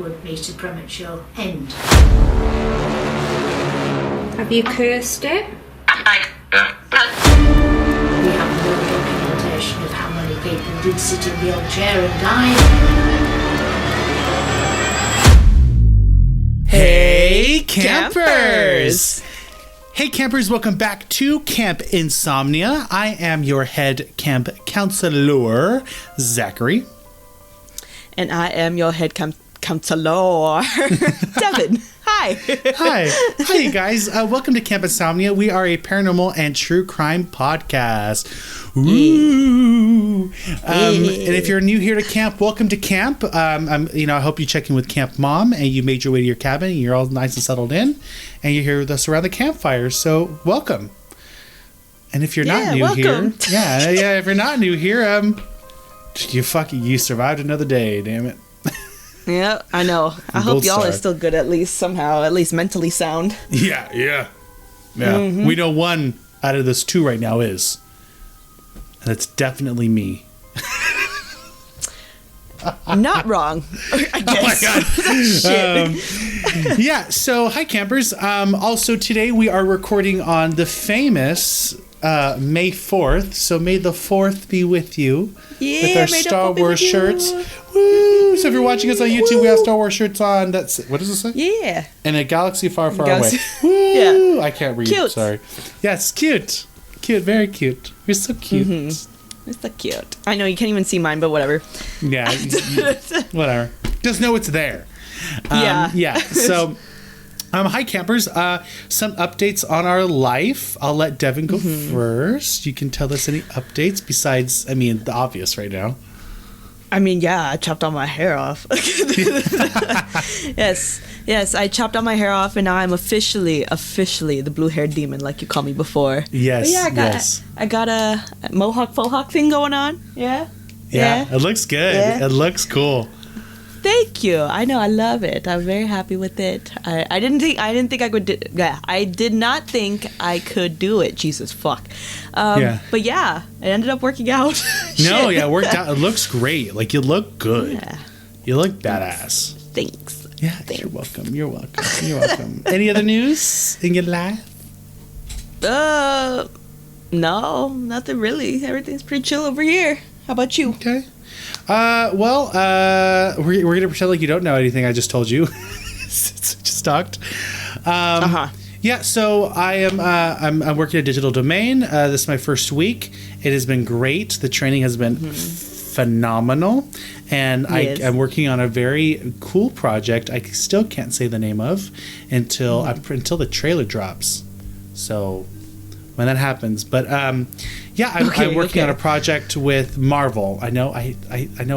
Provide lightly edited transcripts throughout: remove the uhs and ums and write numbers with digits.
would meet a premature end. Have you cursed it? We have no documentation of how many people did sit in the old chair and die. Hey, campers! Hey, campers, welcome back to Camp Insomnia. I am your head camp counselor, Zachary. And I am your head counselor, Devon. Hi. Hi, you guys. Welcome to Camp Insomnia. We are a paranormal and true crime podcast. Ooh. And if you're new here to camp, welcome to camp. I hope you check in with Camp Mom and you made your way to your cabin and you're all nice and settled in and you're here with us around the campfire. So welcome. And if you're not new welcome. here, if you're not new here, you survived another day. Damn it. Yeah, I know. I hope y'all are still good at least somehow, at least mentally sound. Yeah. Mm-hmm. We know one out of this two right now is. And it's definitely me. Not wrong, I guess. Oh my God. So hi campers. Also today we are recording on the famous May 4th. So may the 4th be with you. Yeah, with our Star Wars shirts. Woo! So if you're watching us on YouTube, we have Star Wars shirts on. That's what does it say? Yeah. In a galaxy far, far away. Woo! Yeah. I can't read. Cute. Sorry. Yes, cute. Cute, very cute. You're so cute. Mm-hmm. It's so cute. I know you can't even see mine, but whatever. Yeah. Whatever. Just know it's there. Yeah. So, hi campers. Some updates on our life. I'll let Devon go first. You can tell us any updates besides, the obvious right now. I chopped all my hair off. Yes, I chopped all my hair off, and now I'm officially the blue-haired demon, like you called me before. Yes, I got a mohawk faux hawk thing going on. Yeah. It looks good. Yeah. It looks cool. Thank you. I know. I love it. I'm very happy with it. I did not think I could do it. Jesus fuck. But yeah, it ended up working out. No, yeah, it worked out. It looks great. Like you look good. Yeah. You look badass. Thanks. Yeah, thanks. You're welcome. Any other news in your life? No, nothing really. Everything's pretty chill over here. How about you? Okay. We're gonna pretend like you don't know anything I just told you. Just talked. Yeah, so I am. I'm working a digital domain. This is my first week. It has been great. The training has been phenomenal, and I'm working on a very cool project. I still can't say the name of until the trailer drops. So when that happens, but I'm working on a project with Marvel. I know I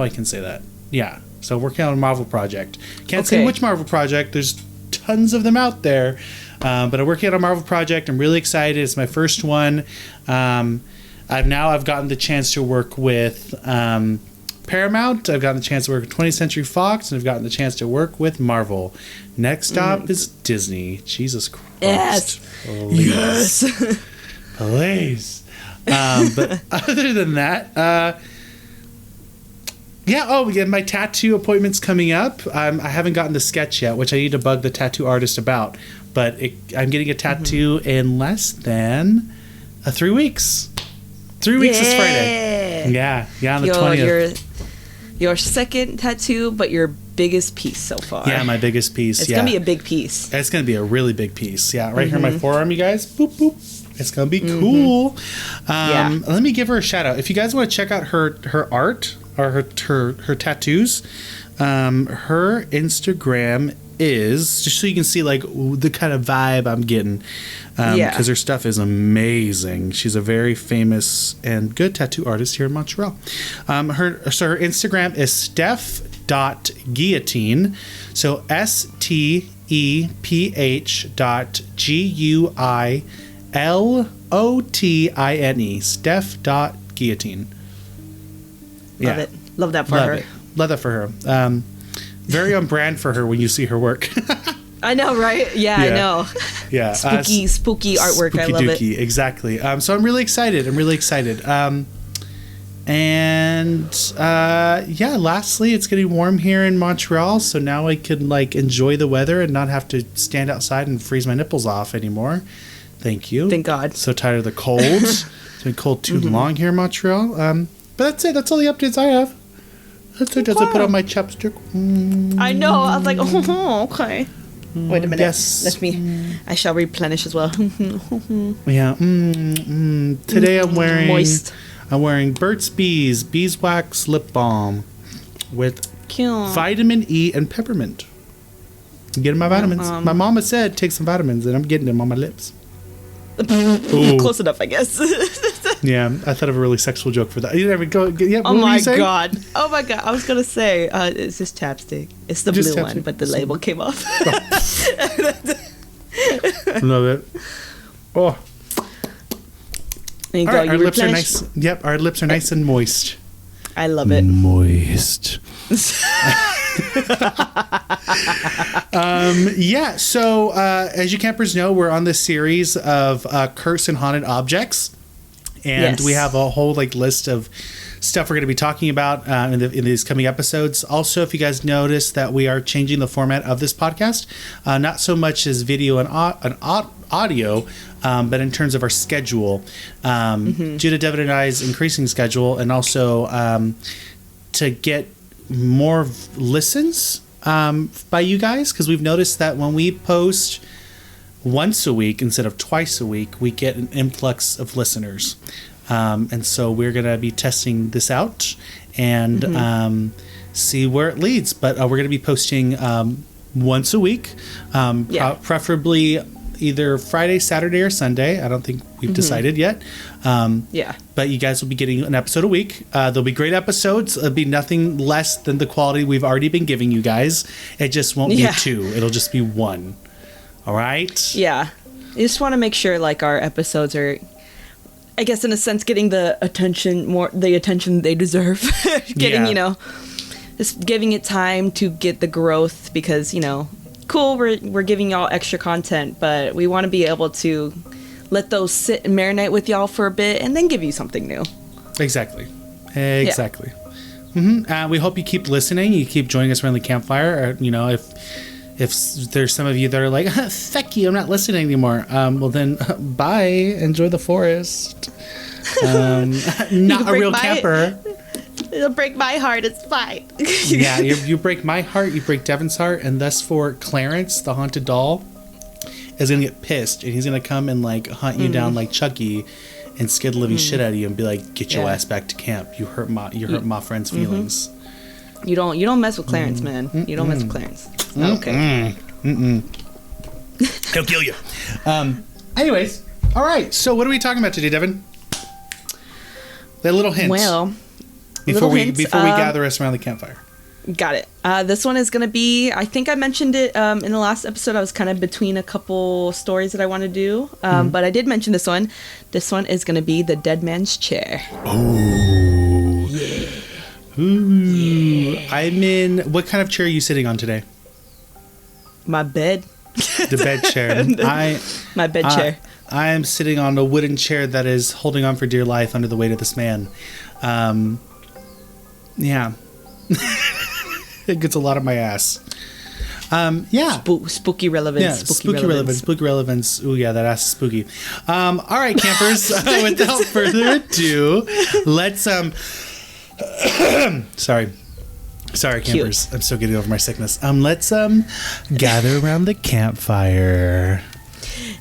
can say that. Yeah. So working on a Marvel project. Can't say which Marvel project. There's tons of them out there. But I'm working on a Marvel project. I'm really excited. It's my first one. I've gotten the chance to work with Paramount. I've gotten the chance to work with 20th Century Fox, and I've gotten the chance to work with Marvel. Next stop is Disney. Jesus Christ. Yes. Please. But other than that, my tattoo appointment's coming up. I haven't gotten the sketch yet, which I need to bug the tattoo artist about. But I'm getting a tattoo in less than 3 weeks. 3 weeks this Friday. Yeah, on the 20th. Your second tattoo, but your biggest piece so far. Yeah, my biggest piece. It's going to be a big piece. It's going to be a really big piece. Yeah, right here on my forearm, you guys. Boop, boop. It's going to be cool. Let me give her a shout out. If you guys want to check out her art or her tattoos, her Instagram is, just so you can see like the kind of vibe I'm getting, because her stuff is amazing. She's a very famous and good tattoo artist here in Montreal. Her Instagram is steph.guillotine, so STEPH.GUILOTINE, steph.guillotine. Love it. Love that for her. Love that for her. Very on brand for her when you see her work. I know, right? Yeah, I know. Yeah. Spooky artwork. I love it. Exactly. So I'm really excited. And lastly, it's getting warm here in Montreal, so now I can like enjoy the weather and not have to stand outside and freeze my nipples off anymore. Thank you. Thank God. So tired of the cold. It's been cold too long here in Montreal. But that's it. That's all the updates I have. That's it. As I put on my chapstick. I know. I was like, oh, okay. Wait a minute. Yes. I shall replenish as well. Yeah. Today I'm wearing Moist. I'm wearing Burt's Bees Beeswax Lip Balm with Cute. vitamin E and peppermint. I'm getting my vitamins. My mama said take some vitamins, and I'm getting them on my lips. Ooh. Close enough, I guess. Yeah, I thought of a really sexual joke for that. You never go. Yeah, Oh my god! Oh my god! I was gonna say it's just chapstick. It's the Just blue chapstick. one, but the label came off. Love it. Oh, There you all go. right, You our lips are replenish. nice. Yep, our lips are nice and moist. I love it. Moist. Yeah, so as you campers know, we're on this series of cursed and haunted objects, and Yes. we have a whole like list of stuff we're going to be talking about in these coming episodes. Also, if you guys notice that we are changing the format of this podcast, not so much as video and audio, but in terms of our schedule, due to Devon and I's increasing schedule, and also to get more listens by you guys, because we've noticed that when we post once a week instead of twice a week, we get an influx of listeners. And so we're going to be testing this out and see where it leads. But we're going to be posting once a week, preferably either Friday, Saturday, or Sunday. I don't think we've decided yet. Yeah. But you guys will be getting an episode a week. There'll be great episodes. It'll be nothing less than the quality we've already been giving you guys. It just won't be 2. It'll just be 1. All right? Yeah. I just want to make sure like our episodes are, I guess in a sense, getting the attention they deserve. Yeah. Just giving it time to get the growth, because cool, we're giving y'all extra content, but we want to be able to let those sit and marinate with y'all for a bit and then give you something new. Exactly. We hope you keep listening. You keep joining us around the campfire. Or, if there's some of you that are like, "Fuck you, I'm not listening anymore." Well, then, bye. Enjoy the forest. Not a real camper. It'll break my heart. It's fine. Yeah, you break my heart. You break Devon's heart, and thus for Clarence, the haunted doll, is gonna get pissed, and he's gonna come and like hunt you down like Chucky, and scare the living shit out of you, and be like, "Get your ass back to camp. You hurt my friend's feelings." You don't mess with Clarence, man. You don't mess with Clarence. It's not okay. He'll kill you. Anyways, all right. So what are we talking about today, Devon? That little hint. Well, before we gather us around the campfire. Got it. This one is going to be, I think I mentioned it in the last episode. I was kind of between a couple stories that I want to do. But I did mention this one. This one is going to be the Dead Man's Chair. Oh. Yeah. Ooh. I'm in... What kind of chair are you sitting on today? My bed. The bed chair. My bed chair. I am sitting on a wooden chair that is holding on for dear life under the weight of this man. Yeah. It gets a lot of my ass. Yeah. Spooky relevance. Yeah, spooky relevance. Spooky relevance. Ooh, yeah, that ass is spooky. All right, campers. Without further ado, let's Sorry, campers. I'm still getting over my sickness. Let's gather around the campfire.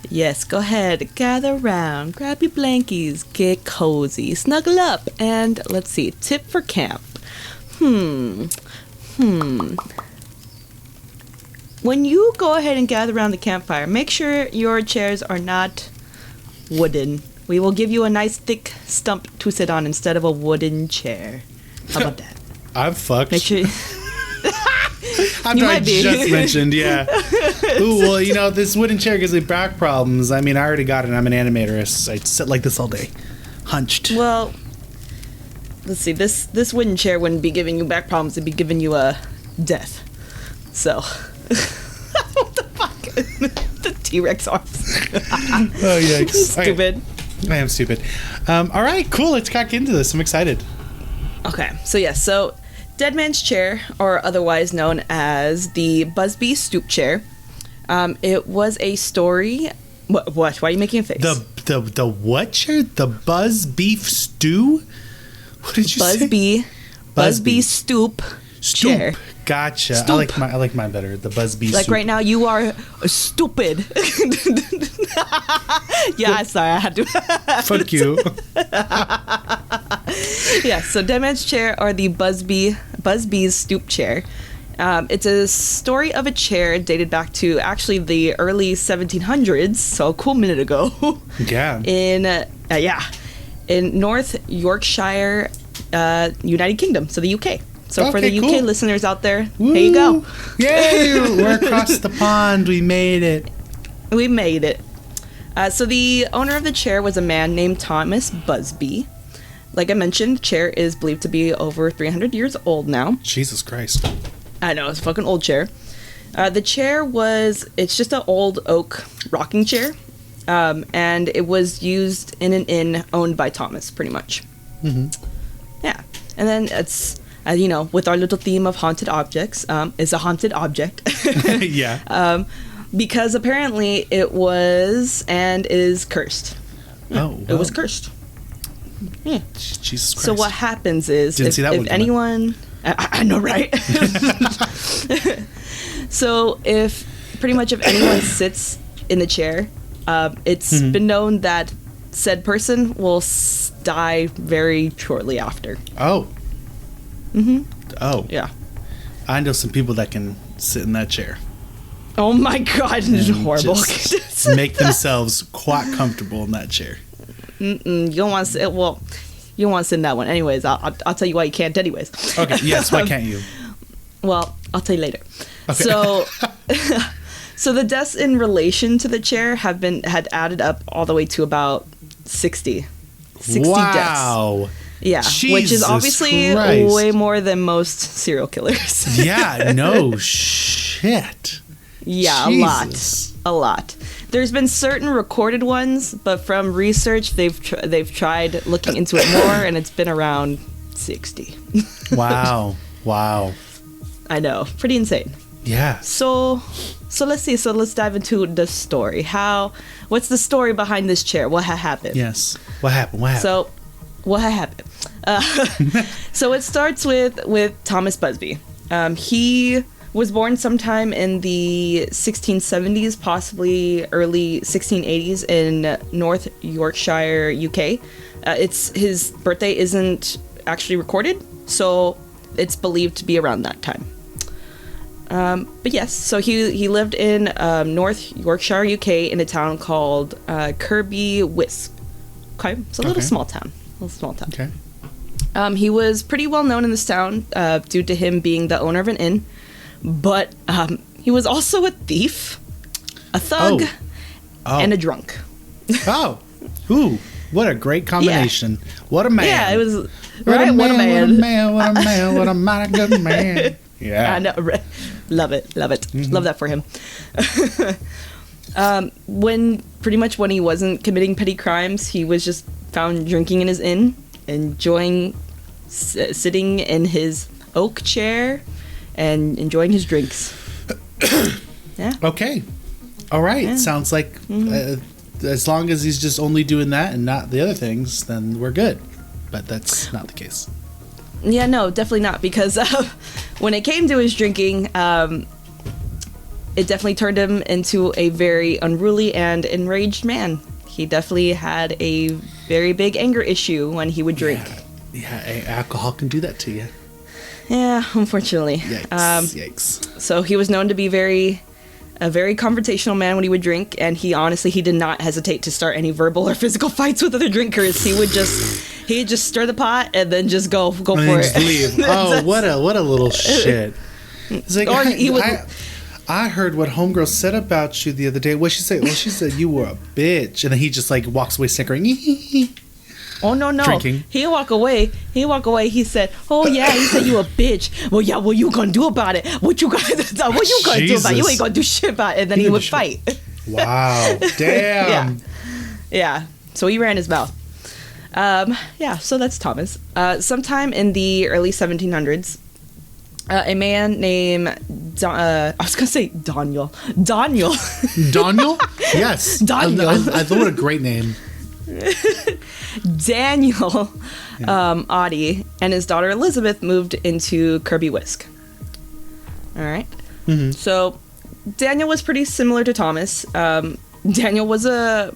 Yes, go ahead. Gather around. Grab your blankies. Get cozy. Snuggle up. And let's see. Tip for camp. When you go ahead and gather around the campfire, make sure your chairs are not wooden. We will give you a nice thick stump to sit on instead of a wooden chair. How about that? I'm fucked. Make sure... After I just mentioned, yeah. Ooh, well, this wooden chair gives me back problems. I mean, I already got it. I'm an animator. I sit like this all day. Hunched. Well, let's see. This wooden chair wouldn't be giving you back problems. It'd be giving you a death. So... What the fuck? The T-Rex arms. Oh, yikes. Stupid. Okay. I am stupid. All right, cool. Let's crack into this. I'm excited. Okay, so yes, so Dead Man's Chair, or otherwise known as the Busby Stoop Chair, it was a story. What? Why are you making a face? The what chair? The Buzz Beef Stew? What did you say? Busby Stoop Chair. Gotcha. Stoop. I like mine better. The Busby Like Stoop. right now, you are stupid. Yeah, sorry, I had to. Fuck you. Yeah, so Dead Man's Chair or the Busby's Stoop Chair. It's a story of a chair dated back to actually the early 1700s, so a cool minute ago. Yeah. In North Yorkshire, United Kingdom, so the UK. So for Okay, the UK cool. listeners out there, Woo. here you go. Yay! We're across the pond. We made it. We made it. So the owner of the chair was a man named Thomas Busby. Like I mentioned, the chair is believed to be over 300 years old now. Jesus Christ. I know, it's a fucking old chair. The chair it's just an old oak rocking chair. And it was used in an inn owned by Thomas, pretty much. Mm-hmm. Yeah. And then it's, with our little theme of haunted objects, it's a haunted object. Yeah. Because apparently it was and is cursed. Oh, It was cursed. Yeah. Jesus Christ. So what happens is, Didn't see that one if coming. anyone... I know, right? So if anyone sits in the chair, it's Mm-hmm. been known that said person will die very shortly after. Oh. Mm-hmm. Oh. Yeah. I know some people that can sit in that chair. Oh my god, it's and horrible. just make themselves quite comfortable in that chair. You don't want to sit. Well, you don't want to sit in that one. Anyways, I'll tell you why you can't. Anyways. Okay. Yes. Why can't you? Well, I'll tell you later. Okay. So, so the deaths in relation to the chair had added up all the way to about 60 deaths. Wow. Yeah, which is Jesus obviously Christ. way more than most serial killers. Yeah. No shit. Yeah, Jesus. a lot. There's been certain recorded ones, but from research, they've tried looking into it more, and it's been around 60. Wow. Wow. I know, pretty insane. Yeah. So let's see. So let's dive into the story. What's the story behind this chair? What happened? Yes. What happened? What happened? So, what happened? So it starts with Thomas Busby. He was born sometime in the 1670s, possibly early 1680s in North Yorkshire, UK. His birthday isn't actually recorded, so it's believed to be around that time. But yes, so he lived in North Yorkshire, UK, in a town called Kirby Wisp. Okay, it's a little small town. Okay. He was pretty well known in this town due to him being the owner of an inn, but he was also a thief, a thug, and a drunk. Oh, ooh, what a great combination! What a man! Yeah, it was What right. a What a man! man! What a man! What a man! What a mighty good man! Yeah, I know. Right. Love it. Mm-hmm. Love that for him. When he wasn't committing petty crimes, he was just found drinking in his inn, enjoying sitting in his oak chair and enjoying his drinks. Yeah. Okay. All right. Yeah. Sounds like as long as he's just only doing that and not the other things, then we're good. But that's not the case. Yeah, no, definitely not. Because when it came to his drinking, it definitely turned him into a very unruly and enraged man. He definitely had a very big anger issue when he would drink. Yeah, alcohol can do that to you. Yeah, unfortunately. Yikes. Yikes. So he was known to be a very confrontational man when he would drink, and he did not hesitate to start any verbal or physical fights with other drinkers. He'd just stir the pot and then just go And for then it. just leave. Oh, what a little shit. It's like, I heard what homegirl said about you the other day. What she said? Well, she said you were a bitch, and then he just like walks away snickering. Oh no! Drinking. He walk away. He said, "Oh yeah." He said, "You a bitch." Well, yeah. What you gonna do about it? What you gonna do about it? You ain't gonna do shit about it. And then he would fight. Wow! Damn. Yeah. So he ran his mouth. Yeah, so that's Thomas. Sometime in the early 1700s, a man named I was gonna say Daniel. Daniel? Yes. Daniel. I thought what a great name. Daniel Audie and his daughter Elizabeth moved into Kirby Whisk. All right. Mm-hmm. So Daniel was pretty similar to Thomas. Daniel was a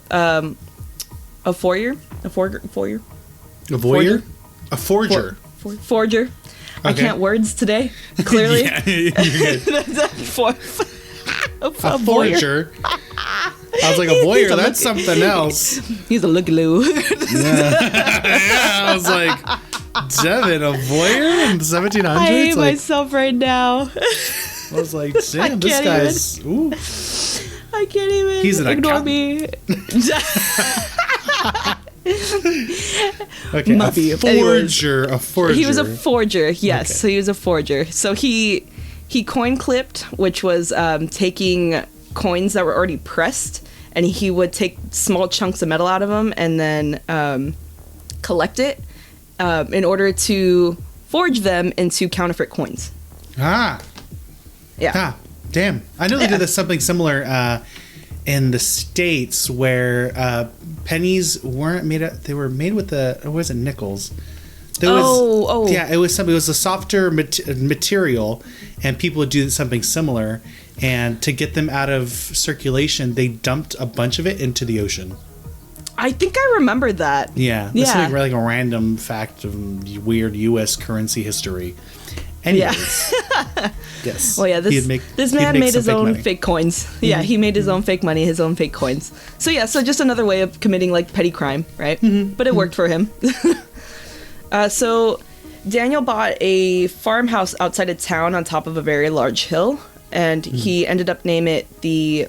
forger. Forger. I Okay. can't words today. Clearly. Yeah, you're good. A A forger. I was like, a voyeur, that's something else. He's a lookaloo. Yeah, I was like, Devon, a voyeur in the 1700s? I hate Like, myself right now. I was like, damn, this can't guy's... Ooh. I can't even. He's an ignore accountant. me. Okay, Muffy. a forger. He was a forger, yes. Okay. So he was a forger. So he coin clipped, which was taking coins that were already pressed, and he would take small chunks of metal out of them and then collect it in order to forge them into counterfeit coins. Ah. Yeah. Ah, damn. I know they did this something similar in the States where pennies weren't made up, they were made with nickels. There was, yeah, it was a softer material, and people would do something similar, and to get them out of circulation, they dumped a bunch of it into the ocean. I think I remember that. Yeah, that's like a random fact of weird U.S. currency history. Anyways, yes. Well, yeah, this man made his own fake coins. Mm-hmm. Yeah, he made his own fake money, his own fake coins. So yeah, so just another way of committing like petty crime, right? Mm-hmm. But it worked for him. So Daniel bought a farmhouse outside of town on top of a very large hill, and he ended up naming it the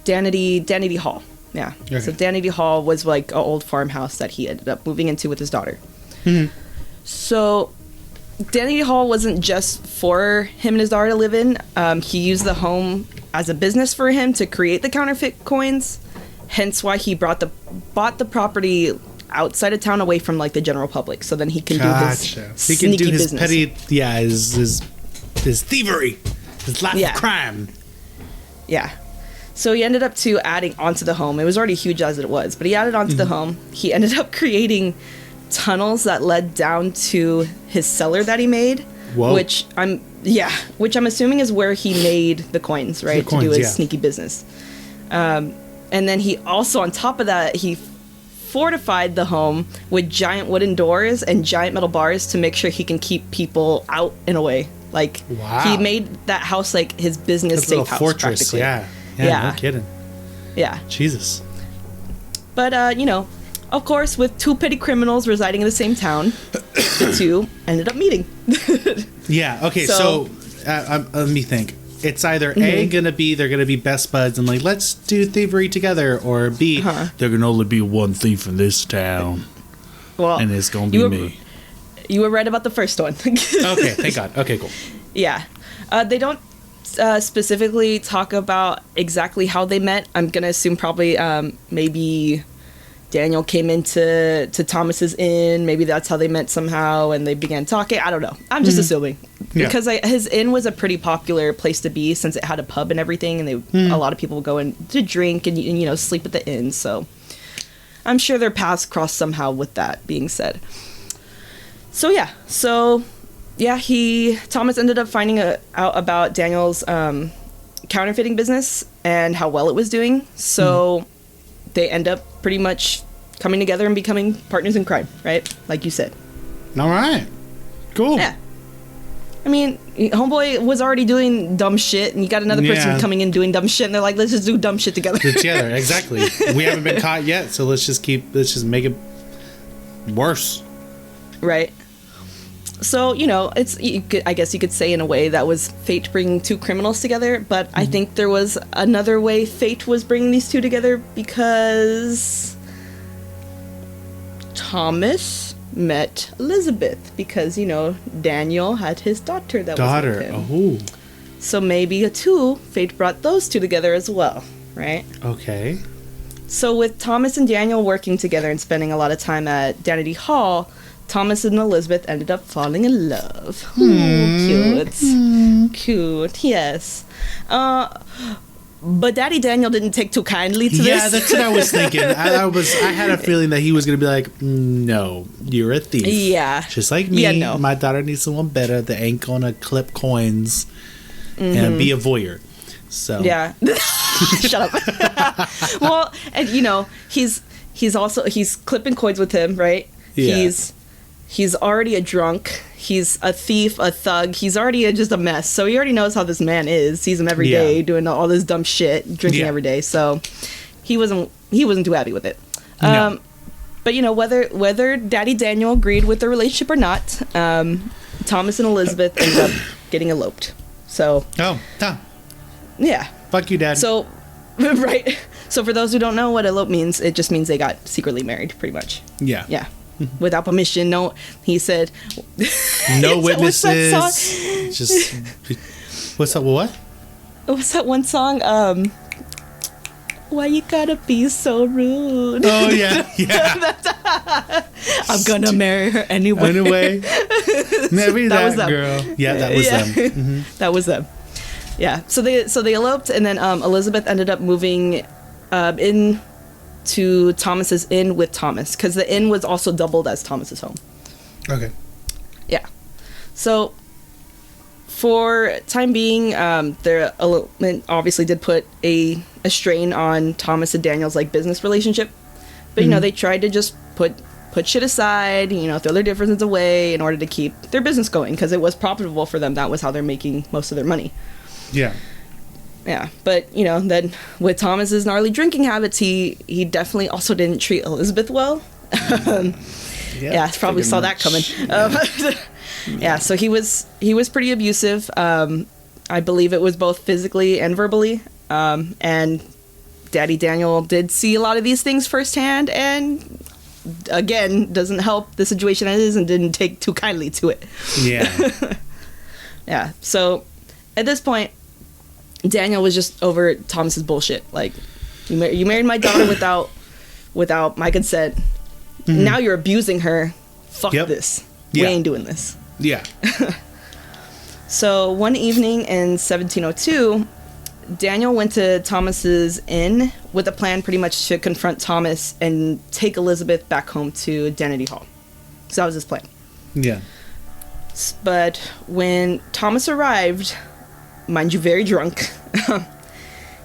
Danity Hall. Yeah. Okay. So Danity Hall was like an old farmhouse that he ended up moving into with his daughter. Mm-hmm. So Danity Hall wasn't just for him and his daughter to live in. He used the home as a business for him to create the counterfeit coins. Hence why he bought the property outside of town, away from like the general public, so then he can do his sneaky business. Petty, his thievery, his life of crime. Yeah. So he ended up adding onto the home. It was already huge as it was, but he added onto the home. He ended up creating tunnels that led down to his cellar that he made. Whoa. which I'm assuming is where he made the coins, right? To do his sneaky business. And then he also, on top of that, he fortified the home with giant wooden doors and giant metal bars to make sure he can keep people out in a way. Like, he made that house like his business safe house, fortress, practically. Yeah, no kidding. Yeah. Jesus. But, of course, with two petty criminals residing in the same town, the two ended up meeting. Yeah, okay, so let me think. It's either A, they're gonna be best buds and like, let's do thievery together, or B, there can only be one thief in this town. Well, and it's gonna be me. You were right about the first one. Okay, thank God. Okay, cool. Yeah. They don't specifically talk about exactly how they met. I'm gonna assume probably maybe Daniel came into Thomas's inn. Maybe that's how they met somehow, and they began talking. I don't know. I'm just assuming, because his inn was a pretty popular place to be, since it had a pub and everything, and a lot of people would go in to drink and sleep at the inn. So I'm sure their paths crossed somehow. With that being said, Thomas ended up finding out about Daniel's counterfeiting business and how well it was doing. So they end up pretty much coming together and becoming partners in crime, right? Like you said. All right. Cool. Yeah. I mean, homeboy was already doing dumb shit, and you got another person coming in doing dumb shit, and they're like, let's just do dumb shit together. Together, exactly. We haven't been caught yet, so let's just make it worse. Right. So, I guess you could say in a way that was fate bringing two criminals together, but I think there was another way fate was bringing these two together, because Thomas met Elizabeth, because, Daniel had his daughter that was with him. Oh. So maybe fate brought those two together as well, right? Okay. So with Thomas and Daniel working together and spending a lot of time at Danity Hall, Thomas and Elizabeth ended up falling in love. Cute. Cute, yes. But Daddy Daniel didn't take too kindly to this. Yeah, that's what I was thinking. I had a feeling that he was going to be like, no, you're a thief. Yeah. Just like me. Yeah, no. My daughter needs someone better that ain't going to clip coins and be a voyeur. So. Yeah. Shut up. Well, and you know, he's clipping coins with him, right? Yeah. He's already a drunk. He's a thief, a thug. He's already just a mess. So he already knows how this man is. Sees him every day doing all this dumb shit, drinking every day. So he wasn't too happy with it. No. But you know, whether Daddy Daniel agreed with the relationship or not, Thomas and Elizabeth ended up getting eloped. So yeah. Fuck you, Dad. So right. So for those who don't know what elope means, it just means they got secretly married, pretty much. Yeah. Yeah. Without permission. No, he said. No witnesses. What's that song? Just what's up? What? What's that one song? Why you gotta be so rude? Oh yeah. I'm gonna marry her anyway. Maybe that was them. girl. Yeah, that was them. Mm-hmm. That was them. Yeah. So they eloped, and then Elizabeth ended up moving in to Thomas's inn with Thomas, because the inn was also doubled as Thomas's home. Okay. Yeah. So for time being, their elopement obviously did put a strain on Thomas and Daniel's like business relationship, but you know, they tried to just put shit aside, you know, throw their differences away in order to keep their business going, because it was profitable for them. That was how they're making most of their money. Yeah. Yeah, but you know, then with Thomas's gnarly drinking habits, he definitely also didn't treat Elizabeth well. Yeah, probably saw that coming. Yeah, so he was pretty abusive. I believe it was both physically and verbally. And Daddy Daniel did see a lot of these things firsthand, and again, doesn't help the situation as is, and didn't take too kindly to it. Yeah. Yeah. So at this point, Daniel was just over Thomas's bullshit. Like, you married my daughter without my consent. Mm-hmm. Now you're abusing her. Fuck this. We ain't doing this. Yeah. So one evening in 1702, Daniel went to Thomas's inn with a plan pretty much to confront Thomas and take Elizabeth back home to Danity Hall. So that was his plan. Yeah. But when Thomas arrived, mind you, very drunk,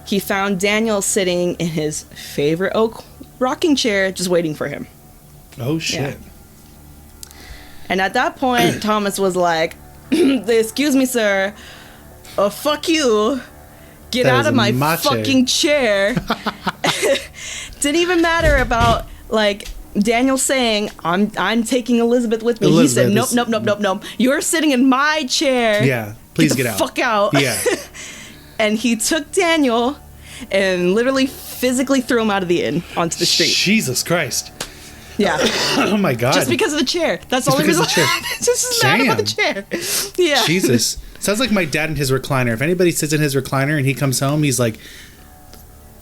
he found Daniel sitting in his favorite oak rocking chair, just waiting for him. Oh, shit. Yeah. And at that point, Thomas was like, excuse me, sir. Fuck you. Get out of my fucking chair. Didn't even matter about, like, Daniel saying, I'm taking Elizabeth with me. He said, nope. You're sitting in my chair. Yeah. Please get out. Fuck out. Yeah. And he took Daniel and literally physically threw him out of the inn onto the street. Jesus Christ. Yeah. Oh my God. Just because of the chair. That's the only reason. Just mad about the chair. Yeah. Jesus. Sounds like my dad in his recliner. If anybody sits in his recliner and he comes home, he's like,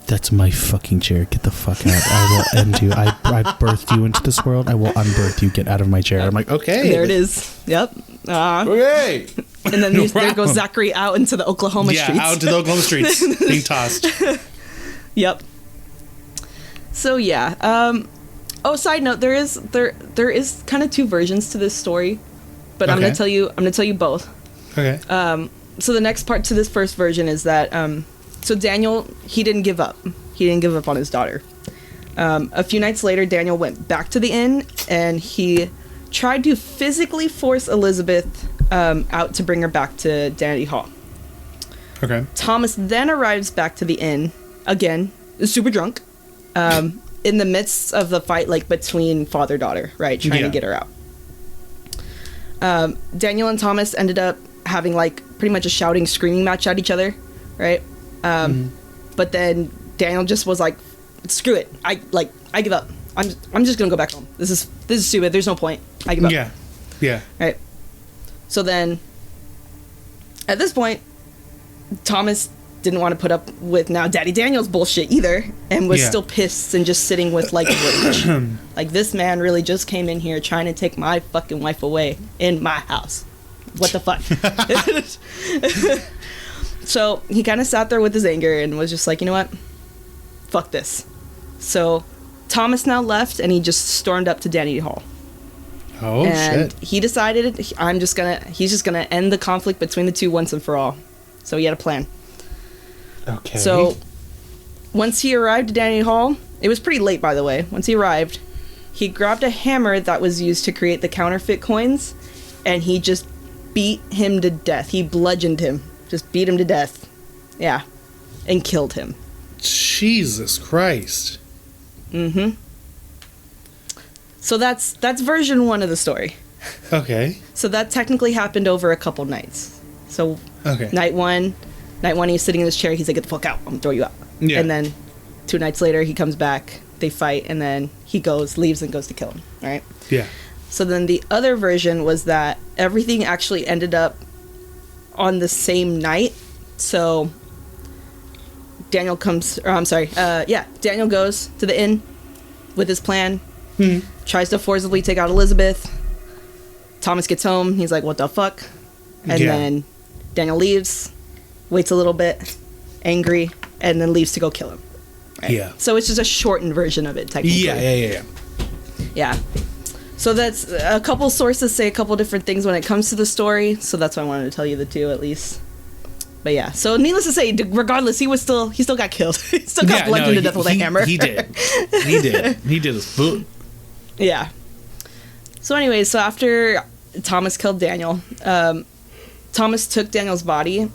that's my fucking chair. Get the fuck out. I will end you. I birthed you into this world. I will unbirth you. Get out of my chair. I'm like, okay. There it is. Yep. Okay. And then there goes Zachary out into the Oklahoma streets. Yeah, out into the Oklahoma streets. Being tossed. Yep. So yeah. Side note, there is kind of two versions to this story, but I'm gonna tell you both. Okay. So the next part to this first version is that so Daniel, he didn't give up. He didn't give up on his daughter. A few nights later, Daniel went back to the inn and he tried to physically force Elizabeth out to bring her back to Danity Hall. Okay. Thomas then arrives back to the inn, again, super drunk, in the midst of the fight, like, between father-daughter, right, trying to get her out. Daniel and Thomas ended up having, like, pretty much a shouting, screaming match at each other, right? But then Daniel just was like, screw it, I give up. I'm just gonna go back home. This is stupid. There's no point. I give up. Yeah. Right. So then, at this point, Thomas didn't want to put up with now Daddy Daniel's bullshit either, and was still pissed and just sitting with like rage. Like, this man really just came in here trying to take my fucking wife away in my house. What the fuck? So he kind of sat there with his anger and was just like, you know what? Fuck this. So Thomas now left, and he just stormed up to Danny Hall. Oh, and shit. he decided he's just gonna end the conflict between the two once and for all. So he had a plan. Okay. So once he arrived at Danny Hall, it was pretty late, by the way. Once he arrived, he grabbed a hammer that was used to create the counterfeit coins, and he just beat him to death. He bludgeoned him. Just beat him to death. Yeah. And killed him. Jesus Christ. Mm-hmm. So that's version 1 of the story. Okay. So that technically happened over a couple nights. So night one, he's sitting in his chair. He's like, "Get the fuck out! I'm gonna throw you out." Yeah. And then 2 nights later, he comes back. They fight, and then he leaves, and goes to kill him. Right? Yeah. So then the other version was that everything actually ended up on the same night. So Daniel goes to the inn with his plan. Tries to forcibly take out Elizabeth. Thomas gets home. He's like, "What the fuck?" And then Daniel leaves, waits a little bit, angry, and then leaves to go kill him. Right? Yeah. So it's just a shortened version of it, technically. Yeah. So that's a couple sources say a couple different things when it comes to the story. So that's why I wanted to tell you the two at least. But yeah, so needless to say, regardless, he still got killed. He still got bludgeoned to death with a hammer. He did. He did his boot. Yeah. So anyway, so after Thomas killed Daniel, Thomas took Daniel's body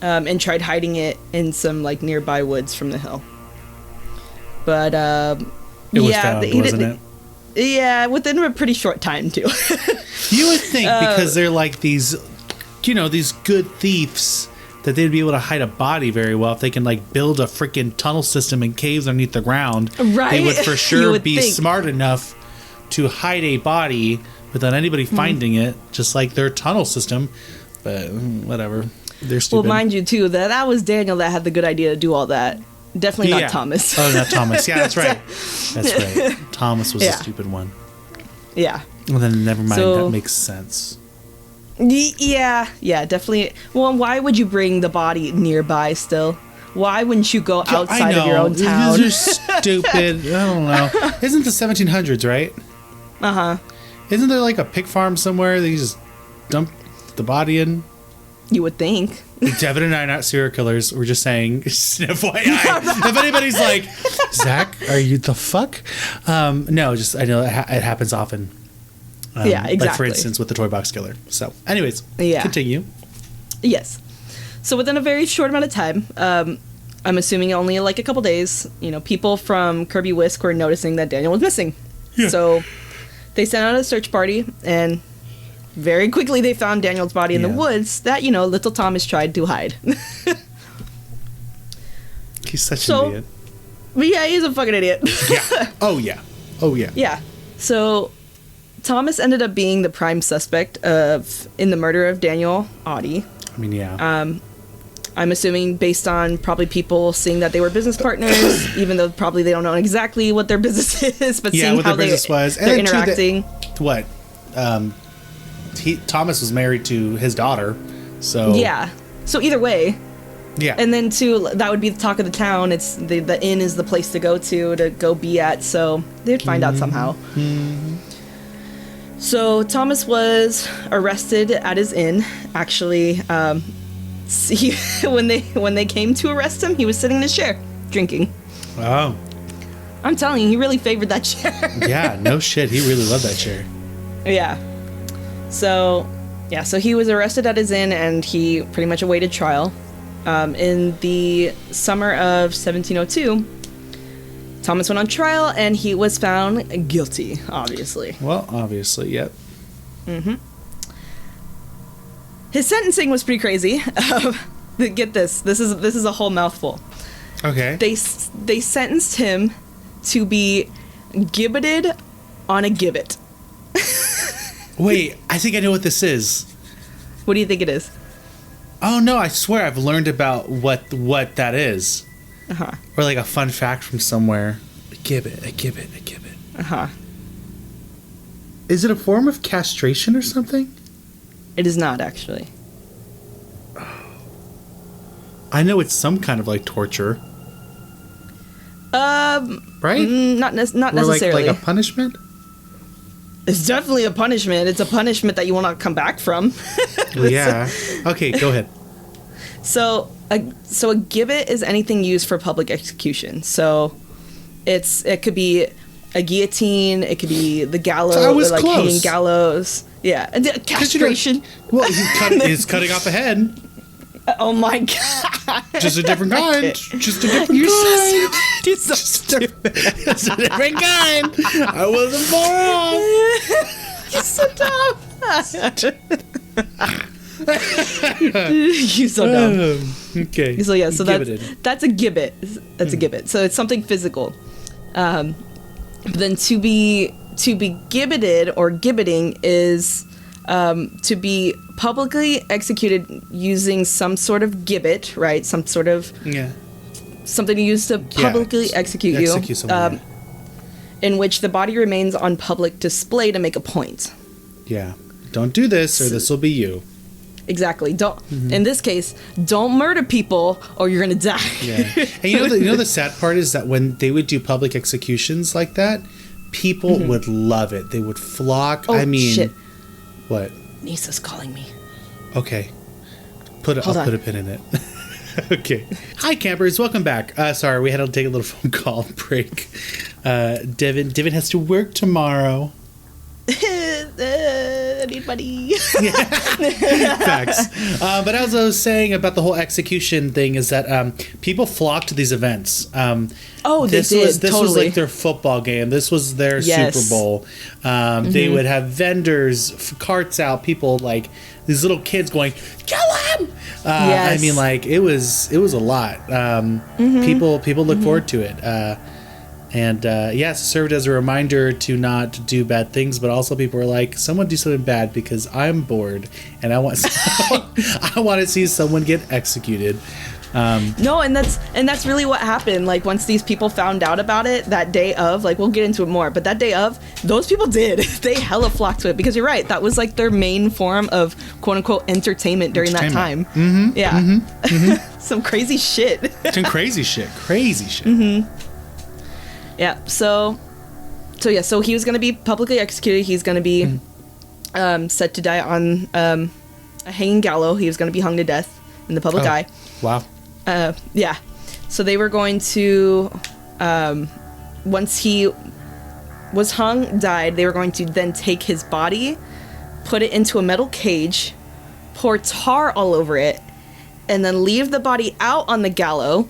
and tried hiding it in some like nearby woods from the hill. But it was found, wasn't it? Yeah, within a pretty short time too. You would think because they're like these, these good thieves, that they'd be able to hide a body very well if they can like build a freaking tunnel system and caves underneath the ground. Right. They would for sure be smart enough to hide a body without anybody finding it, just like their tunnel system. But whatever, they're stupid. Well, mind you too, that was Daniel that had the good idea to do all that. Definitely not Thomas. Oh, not Thomas. Yeah, that's right. That's right. Thomas was the stupid one. Yeah. Well, then never mind. That makes sense. Yeah, definitely. Well, why would you bring the body nearby still? Why wouldn't you go outside of your own town? These are stupid. I don't know. Isn't the 1700s, right? Uh-huh. Isn't there like a pig farm somewhere that you just dump the body in? You would think. Devon and I are not serial killers. We're just saying, just an FYI. If anybody's like, Zach, are you the fuck? No, just I know it happens often. Yeah, exactly. Like, for instance, with the toy box killer. So, anyways, continue. Yes. So, within a very short amount of time, I'm assuming only like a couple days, people from Kirby Whisk were noticing that Daniel was missing. Yeah. So, they sent out a search party, and very quickly they found Daniel's body in the woods that, little Thomas tried to hide. He's such an idiot. But yeah, he's a fucking idiot. Yeah. Oh, yeah. Yeah. So, Thomas ended up being the prime suspect in the murder of Daniel Audie. I mean, yeah. I'm assuming based on probably people seeing that they were business partners, even though probably they don't know exactly what their business is, but seeing how they're interacting. Thomas was married to his daughter, so... Yeah. So either way... Yeah. And then, too, that would be the talk of the town. It's the inn is the place to go be at, so they'd find out somehow. Mm-hmm. So Thomas was arrested at his inn. Actually, when they came to arrest him, he was sitting in his chair, drinking. Oh. I'm telling you, he really favored that chair. Yeah, no shit. He really loved that chair. Yeah. So he was arrested at his inn, and he pretty much awaited trial. In the summer of 1702, Thomas went on trial, and he was found guilty, obviously. Well, obviously, yep. Mm-hmm. His sentencing was pretty crazy. Get this. This is a whole mouthful. Okay. They sentenced him to be gibbeted on a gibbet. Wait, I think I know what this is. What do you think it is? Oh no! I swear I've learned about what that is, or like a fun fact from somewhere. A gibbet. Is it a form of castration or something? It is not actually. I know it's some kind of like torture. Right? Not necessarily. Like a punishment. It's definitely a punishment. It's a punishment that you will not come back from. Yeah. Okay, go ahead. So a gibbet is anything used for public execution. So it could be a guillotine. It could be the gallows, I was like close. hanging gallows. Yeah, and castration. Well, he's cutting off a head. Oh my god! Just a different kind. Just a different kind. You're so stupid. Just a different kind. I wasn't far off. You're so dumb. You're so dumb. Okay. So yeah, so Gibbeted. that's a gibbet. That's a gibbet. So it's something physical. But then to be gibbeted or gibbeting is to be publicly executed using some sort of gibbet, right? Some sort of something to use to publicly execute you, someone, in which the body remains on public display to make a point. Yeah. Don't do this, or this will be you. Exactly. Don't. In this case, don't murder people, or you're gonna die. Yeah. And you know the sad part is that when they would do public executions like that, people would love it. They would flock. Oh, I mean, shit. What? Nisa's calling me. Okay. I'll put a pin in it. Okay. Hi, campers. Welcome back. Sorry, we had to take a little phone call break. Devon has to work tomorrow. I need money. Facts. But as I was saying about the whole execution thing is that people flock to these events. This was like their football game. This was their Super Bowl. They would have vendors, carts out, people like these little kids going, kill him! I mean, like it was a lot. People look forward to it. And yes, it served as a reminder to not do bad things, but also people were like, someone do something bad because I'm bored and I want to see someone get executed. No, and that's really what happened. Like once these people found out about it that day of, like we'll get into it more, but that day of, those people did. They hella flocked to it because you're right. That was like their main form of quote unquote entertainment during that time. Yeah. Some crazy shit. Some crazy shit. Yeah, so he was going to be publicly executed. He's going to be set to die on a hanging gallows. He was going to be hung to death in the public eye. Wow. Yeah. So they were going to, once he was hung, died, they were going to then take his body, put it into a metal cage, pour tar all over it, and then leave the body out on the gallows,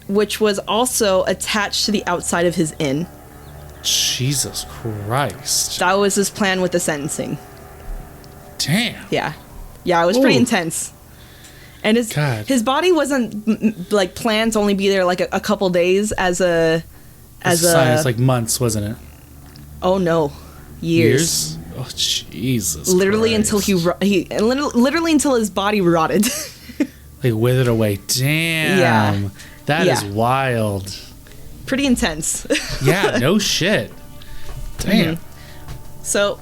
which was also attached to the outside of his inn. Jesus Christ. That was his plan with the sentencing. Damn. Yeah, it was pretty intense. And his body wasn't like planned to only be there like a couple days as a It's like months, wasn't it? Oh no, years. Oh Jesus! Literally Christ. until literally until his body rotted. Like withered away. Damn. Yeah. That is wild. Pretty intense. Yeah, no shit. Damn. So,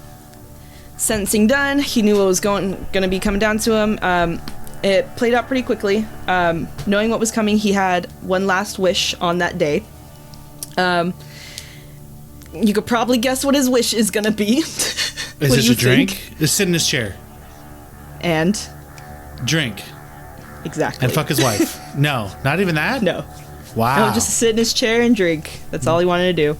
sentencing done. He knew what was going to be coming down to him. It played out pretty quickly. Knowing what was coming, he had one last wish on that day. You could probably guess what his wish is going to be. Is this a drink? Just sit in his chair. And? Drink. Exactly. And fuck his wife. No, not even that? No. Wow. No, just sit in his chair and drink. That's all he wanted to do.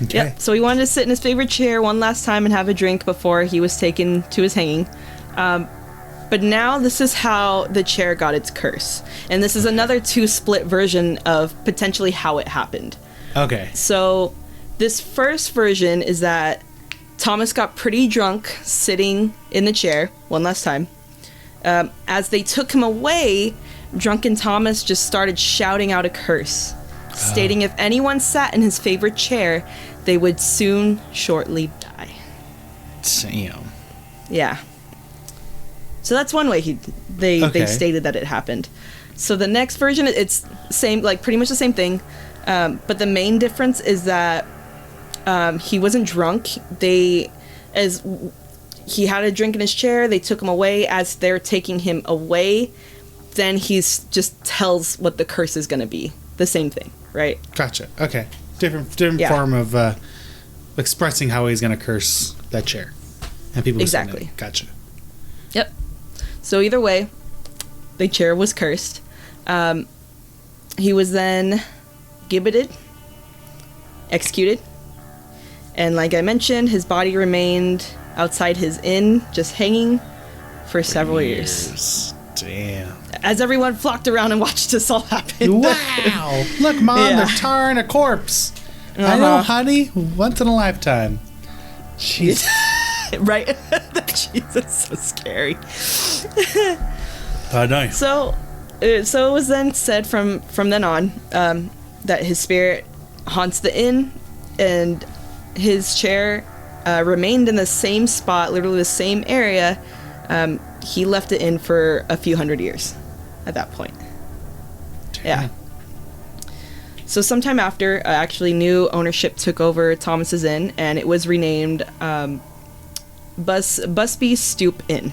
Okay. Yep. So he wanted to sit in his favorite chair one last time and have a drink before he was taken to his hanging. But now this is how the chair got its curse. And this is another split version of potentially how it happened. Okay. So this first version is that Thomas got pretty drunk sitting in the chair one last time. As they took him away, drunken Thomas just started shouting out a curse, stating if anyone sat in his favorite chair, they would shortly die. Damn. Yeah. So that's one way they Okay. stated that it happened. So the next version, it's same, like pretty much the same thing, but the main difference is that he wasn't drunk. As he had a drink in his chair, they took him away. As they're taking him away, then he's just tells what the curse is going to be. The same thing, right? Gotcha. Okay. Different Yeah. form of expressing how he's going to curse that chair. And people Exactly. know. Gotcha. Yep. So either way, the chair was cursed. He was then gibbeted, executed, and like I mentioned, his body remained outside his inn, just hanging for several years. Damn. As everyone flocked around and watched this all happen. Wow. Look, Mom, Yeah. they're tarring a corpse. I know, honey. Once in a lifetime. Jeez. Right? Jesus, so scary. Nice. So it was then said from then on that his spirit haunts the inn, and his chair remained in the same spot, literally the same area. He left the inn for a few hundred years at that point. Yeah. So sometime after, actually new ownership took over Thomas's Inn, and it was renamed Busby Stoop Inn.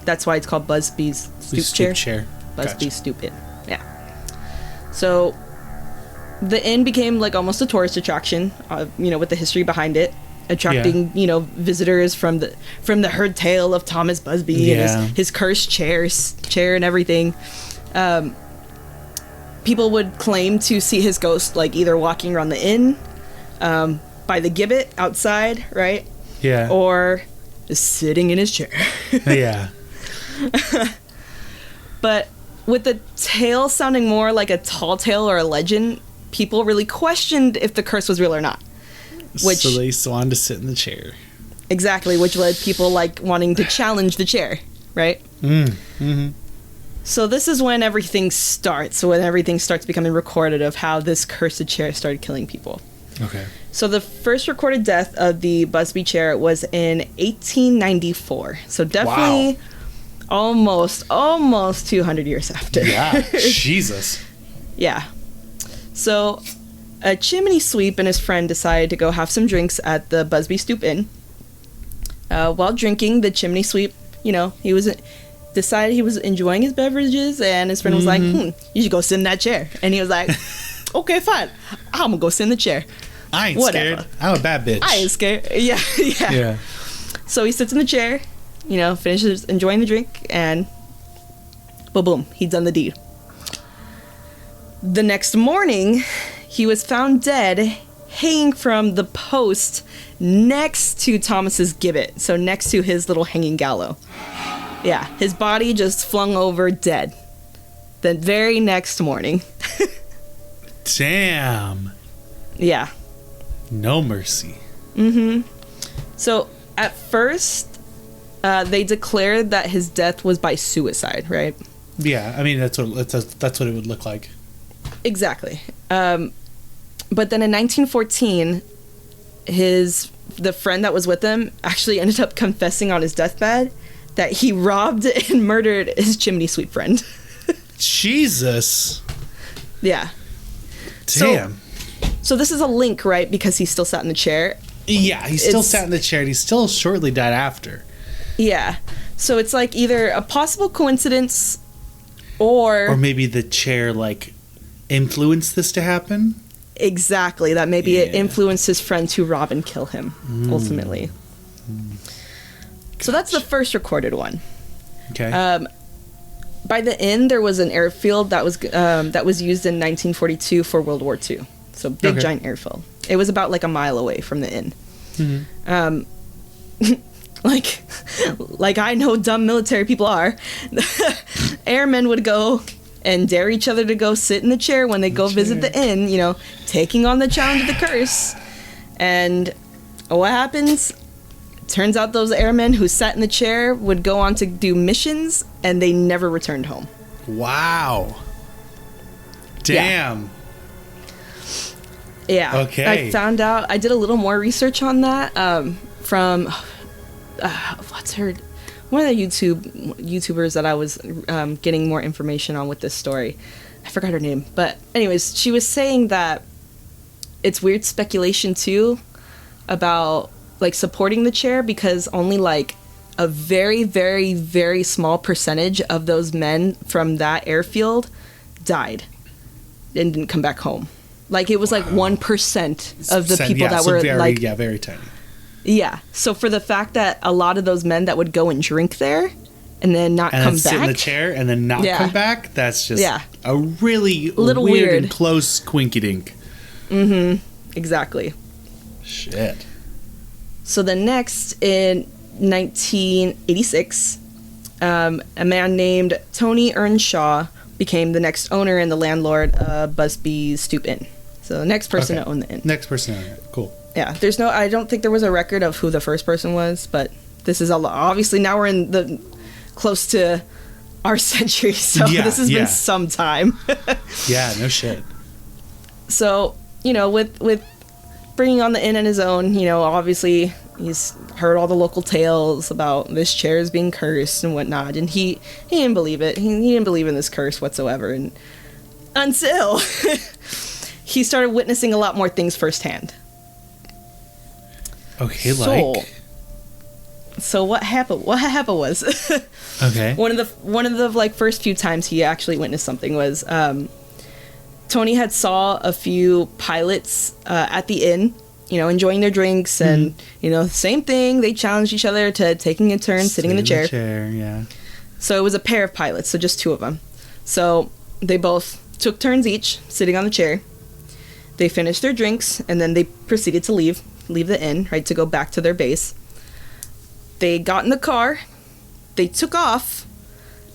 That's why it's called Busby's Stoop Chair. Busby Gotcha. Stoop Inn. Yeah. So the inn became like almost a tourist attraction, with the history behind it, attracting visitors from the heard tale of Thomas Busby and his cursed chair and everything. People would claim to see his ghost like either walking around the inn, by the gibbet outside, right? Yeah. Or just sitting in his chair. Yeah. But with the tale sounding more like a tall tale or a legend, people really questioned if the curse was real or not. So they wanted to sit in the chair. Exactly, which led people like wanting to challenge the chair, right? Mm-hmm. So this is when everything starts. When everything starts becoming recorded of how this cursed chair started killing people. Okay. So the first recorded death of the Busby chair was in 1894. So definitely almost 200 years after. Yeah. Jesus. Yeah. So a chimney sweep and his friend decided to go have some drinks at the Busby Stoop Inn. While drinking, the chimney sweep, decided he was enjoying his beverages, and his friend was like, you should go sit in that chair. And he was like, okay, fine. I'm gonna go sit in the chair. I ain't Whatever. scared. I'm a bad bitch. I ain't scared. Yeah. So he sits in the chair, finishes enjoying the drink, and boom, he'd done the deed. The next morning, he was found dead, hanging from the post next to Thomas's gibbet, so next to his little hanging gallows. Yeah, his body just flung over dead. The very next morning. Damn. Yeah. No mercy. So at first, they declared that his death was by suicide, right? Yeah, I mean that's what it would look like. Exactly. But then in 1914, the friend that was with him actually ended up confessing on his deathbed that he robbed and murdered his chimney sweep friend. Jesus. Yeah. Damn. So this is a link, right? Because he still sat in the chair. Yeah, he still sat in the chair and he still shortly died after. Yeah. So it's like either a possible coincidence or maybe the chair like influenced this to happen. Exactly. That maybe it influenced his friend to rob and kill him ultimately. So that's the first recorded one. Okay. By the inn, there was an airfield that was used in 1942 for World War II. So big giant airfield. It was about like a mile away from the inn. Like I know dumb military people are. Airmen would go and dare each other to go sit in the chair when they go visit the inn, taking on the challenge of the curse. And what happens? Turns out those airmen who sat in the chair would go on to do missions, and they never returned home. Wow. Damn. Yeah. Okay. I found out, I did a little more research on that from, one of the YouTubers that I was getting more information on with this story. I forgot her name, but anyways, she was saying that it's weird speculation too about like supporting the chair, because only like a very, very, very small percentage of those men from that airfield died and didn't come back home. Like it was like 1% of the people that were very, very tiny. Yeah. So for the fact that a lot of those men that would go and drink there and then not come back, sit in the chair and then not come back, that's just a really little weird and close quinky dink. Exactly. Shit. So the next, in 1986, a man named Tony Earnshaw became the next owner and the landlord of Busby's Stoop Inn. So the next person to own the inn. Next person to own it. Cool. Yeah, I don't think there was a record of who the first person was, but this is obviously now we're in the close to our century, so this has been some time. Yeah, no shit. So, with bringing on the inn on his own, obviously he's heard all the local tales about this chair is being cursed and whatnot, and he didn't believe it. He didn't believe in this curse whatsoever, and until he started witnessing a lot more things firsthand. Okay, So what happened? What happened was, okay, one of the like first few times he actually witnessed something was, Tony had saw a few pilots at the inn, enjoying their drinks, and same thing. They challenged each other to taking a turn sitting in the chair. Yeah. So it was a pair of pilots, so just two of them. So they both took turns each sitting on the chair. They finished their drinks and then they proceeded to leave the inn, right, to go back to their base. They got in the car, they took off,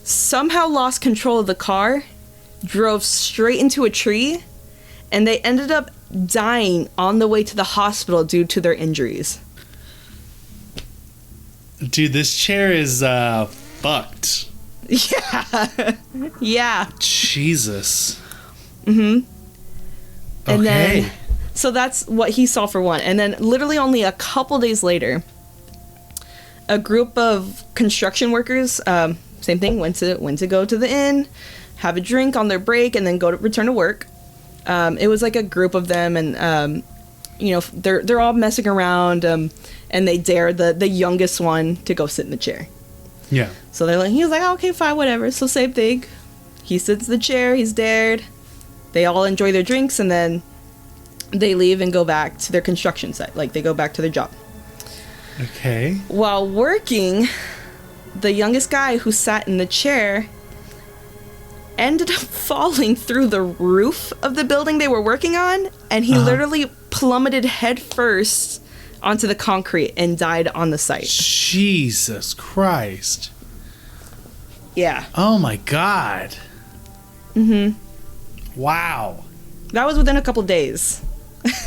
somehow lost control of the car, drove straight into a tree, and they ended up dying on the way to the hospital due to their injuries. Dude, this chair is fucked. Yeah. Yeah. Jesus. And okay. then, so that's what he saw for one. And then literally only a couple days later, a group of construction workers, same thing, went to go to the inn, have a drink on their break, and then return to work. It was like a group of them, and they're all messing around, and they dare the youngest one to go sit in the chair. Yeah. So he was like, oh, okay, fine, whatever. So same thing. He sits in the chair, he's dared. They all enjoy their drinks, and then they leave and go back to their construction site. Like, they go back to their job. Okay. While working, the youngest guy who sat in the chair ended up falling through the roof of the building they were working on, and he literally plummeted head first onto the concrete and died on the site. Jesus Christ. Yeah. Oh my God. Wow. That was within a couple days.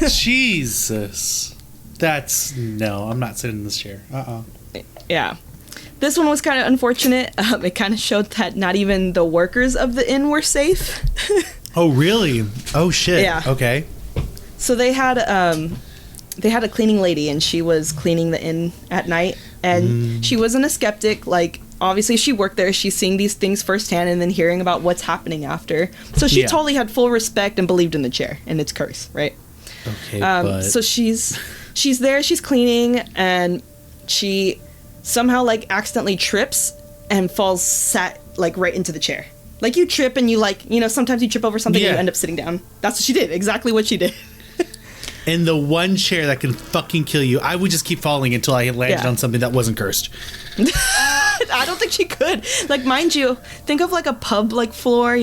Jesus. No, I'm not sitting in this chair. Yeah. This one was kind of unfortunate. It kind of showed that not even the workers of the inn were safe. Oh, really? Oh, shit. Yeah. Okay. So they had a cleaning lady, and she was cleaning the inn at night, and she wasn't a skeptic. Like, obviously she worked there, she's seeing these things firsthand and then hearing about what's happening after. So she totally had full respect and believed in the chair and its curse, right? Okay, but... So she's there, she's cleaning, and she somehow like accidentally trips and falls right into the chair. Like, you trip and you sometimes you trip over something and you end up sitting down. That's what she did. Exactly what she did. In the one chair that can fucking kill you, I would just keep falling until I landed on something that wasn't cursed. I don't think she could. Like, mind you, think of like a pub like floor,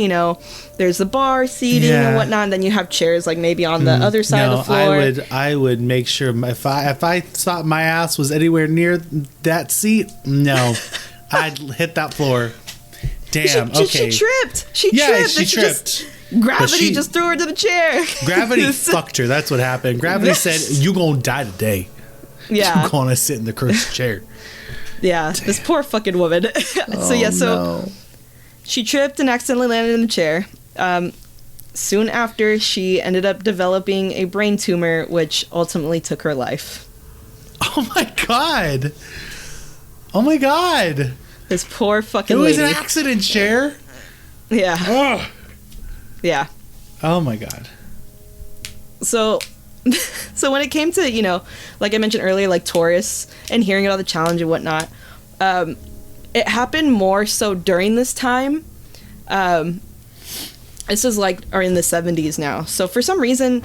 there's the bar seating and whatnot, and then you have chairs like maybe on the other side of the floor. I would make sure if I thought my ass was anywhere near that seat, no, I'd hit that floor. Damn. Okay. She tripped. She tripped. Gravity just threw her to the chair. Gravity fucked her. That's what happened. Gravity said, "You gonna die today. Yeah. You gonna sit in the cursed chair." Yeah. Damn. This poor fucking woman. So she tripped and accidentally landed in the chair. Soon after, she ended up developing a brain tumor, which ultimately took her life. Oh my God. Oh my god. This poor fucking It was lady. an accident, Cher. Yeah. Oh. Yeah. Oh my god. So when it came to, like I mentioned earlier, like Taurus and hearing about the challenge and whatnot, it happened more so during this time. This is are in the 70s now. So for some reason,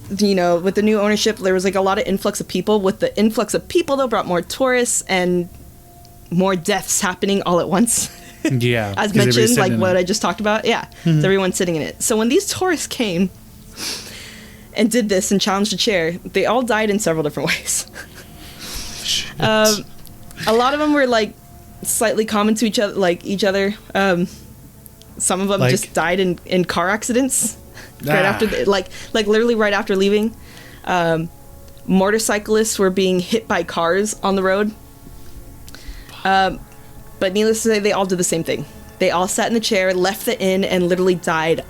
with the new ownership, there was like a lot of influx of people. With the influx of people, though, brought more tourists and more deaths happening all at once. Yeah. As mentioned, like what I just talked about. Yeah. Mm-hmm. So everyone's sitting in it. So when these tourists came and did this and challenged the chair, they all died in several different ways. A lot of them were like slightly common to each other. Some of them just died in car accidents right after, literally right after leaving. Motorcyclists were being hit by cars on the road. But needless to say, they all did the same thing. They all sat in the chair, left the inn, and literally died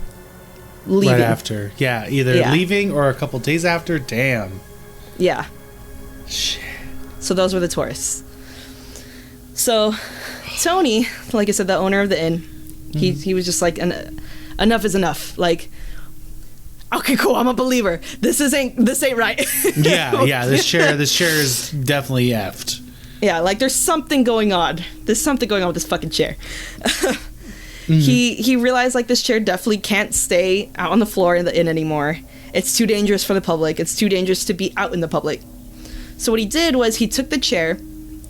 leaving. Right after. Yeah, either leaving or a couple days after. Damn. Yeah. Shit. So those were the tourists. So Tony, like I said, the owner of the inn, he was just like, enough is enough. Like, okay, cool, I'm a believer. This ain't right. Yeah. This chair is definitely effed. Yeah, like there's something going on. There's something going on with this fucking chair. He realized like this chair definitely can't stay out on the floor in the inn anymore. It's too dangerous for the public. It's too dangerous to be out in the public. So what he did was he took the chair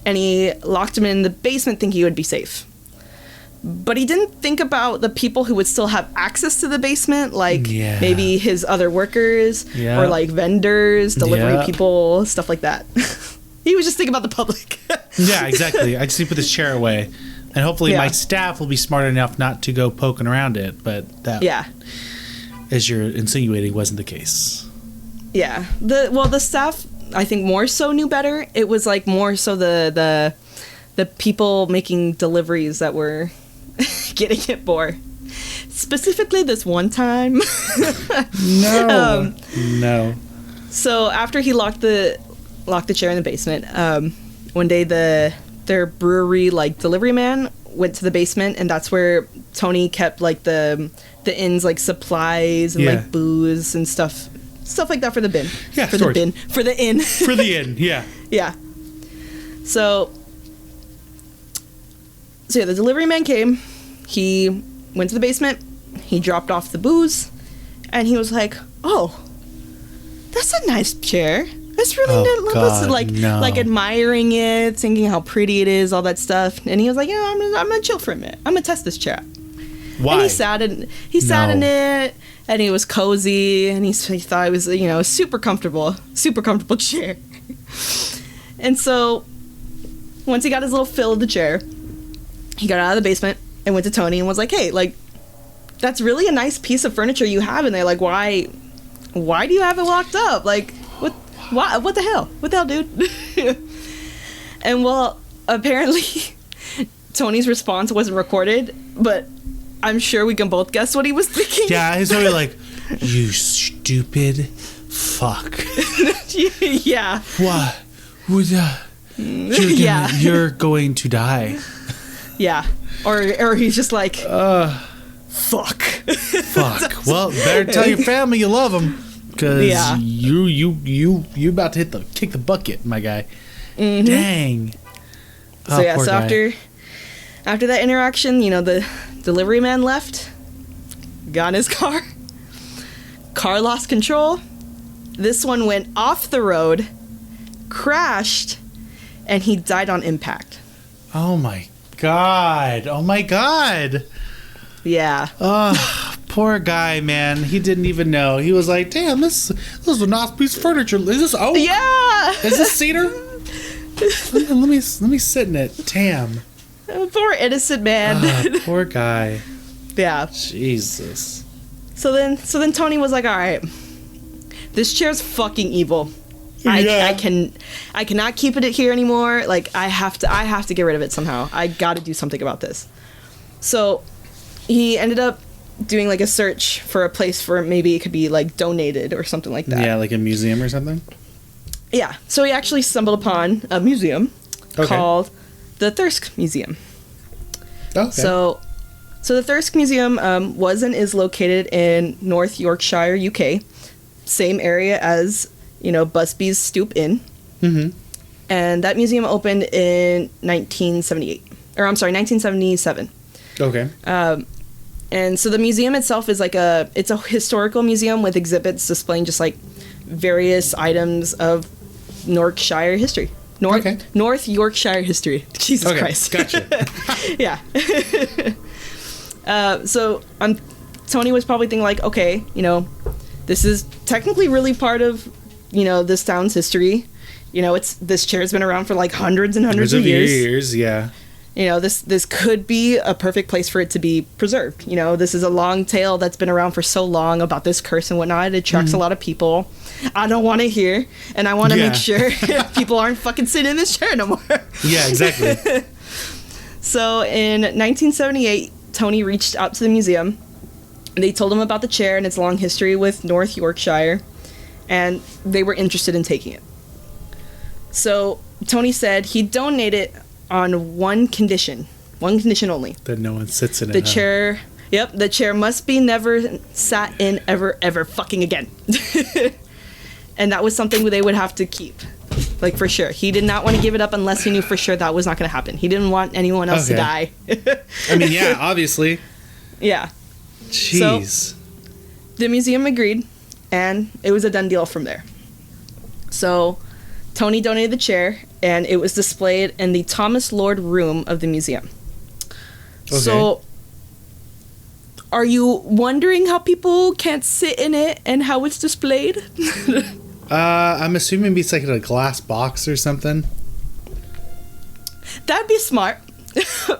and he locked him in the basement thinking he would be safe. But he didn't think about the people who would still have access to the basement, like maybe his other workers or like vendors, delivery people, stuff like that. He was just thinking about the public. Yeah, exactly. I just need to put this chair away. And hopefully my staff will be smart enough not to go poking around it. But that, as you're insinuating, wasn't the case. Yeah. The staff, I think, more so knew better. It was like more so the people making deliveries that were getting it more. Specifically this one time. No. So after he locked the chair in the basement, one day their brewery like delivery man went to the basement, and that's where Tony kept like the inn's like supplies and like booze and stuff like that for the bin. Yeah, for storage. the bin for the inn. For the inn, yeah. Yeah. So the delivery man came. He went to the basement. He dropped off the booze, and he was like, "Oh, that's a nice chair. That's really like admiring it, thinking how pretty it is, all that stuff." And he was like, "Yeah, I'm gonna chill for a minute. I'm gonna test this chair." Why? And he sat in it, and he was cozy, and he thought it was a super comfortable chair. And so once he got his little fill of the chair, he got out of the basement and went to Tony and was like, "Hey, like, that's really a nice piece of furniture you have in there. Like, why do you have it locked up? Like, what the hell? What the hell, dude?" And well, apparently Tony's response wasn't recorded, but I'm sure we can both guess what he was thinking. Yeah, he's probably like, "You stupid fuck." Yeah. What? You're going to die. Yeah. Or he's just like, fuck. Fuck. Well, better tell your family you love them, because you about to kick the bucket, my guy. Mm-hmm. Dang. So after that interaction, the delivery man left, got in his car. Car lost control. This one went off the road, crashed, and he died on impact. Oh my god. Yeah. Oh, poor guy, man. He didn't even know. He was like, "Damn, this is a nice piece of furniture. Is this oak? Yeah. Is this cedar? let me sit in it." Damn. Poor innocent man. Poor guy. Yeah. Jesus. So then Tony was like, "All right, this chair's fucking evil. I cannot keep it here anymore. Like, I have to get rid of it somehow. I got to do something about this." So he ended up doing like a search for a place where maybe it could be like donated or something like that. Yeah, like a museum or something. Yeah. So he actually stumbled upon a museum called the Thirsk Museum. Okay. So the Thirsk Museum was and is located in North Yorkshire, UK. Same area as, Busby's Stoop Inn. Mm-hmm. And that museum opened in 1977. Okay. And so the museum itself is it's a historical museum with exhibits displaying just like various items of Yorkshire history. North Yorkshire history. Jesus Christ. Gotcha. Yeah. So Tony was probably thinking like, okay, this is technically really part of, this town's history. This chair's been around for like hundreds and hundreds of years. Yeah. This could be a perfect place for it to be preserved. This is a long tale that's been around for so long about this curse and whatnot. It attracts a lot of people. I don't want to hear, and I want to make sure people aren't fucking sitting in this chair no more. Yeah, exactly. So in 1978, Tony reached out to the museum. They told him about the chair and its long history with North Yorkshire, and they were interested in taking it. So Tony said he'd donate it on one condition only. That no one sits in it. The chair, the chair must be never sat in ever fucking again. And that was something they would have to keep, like for sure. He did not want to give it up unless he knew for sure that was not going to happen. He didn't want anyone else to die. I mean, yeah, obviously. Yeah. Jeez. So, the museum agreed, and it was a done deal from there. So, Tony donated the chair, and it was displayed in the Thomas Lord room of the museum. Okay. So, are you wondering how people can't sit in it and how it's displayed? I'm assuming maybe it's like in a glass box or something. That'd be smart,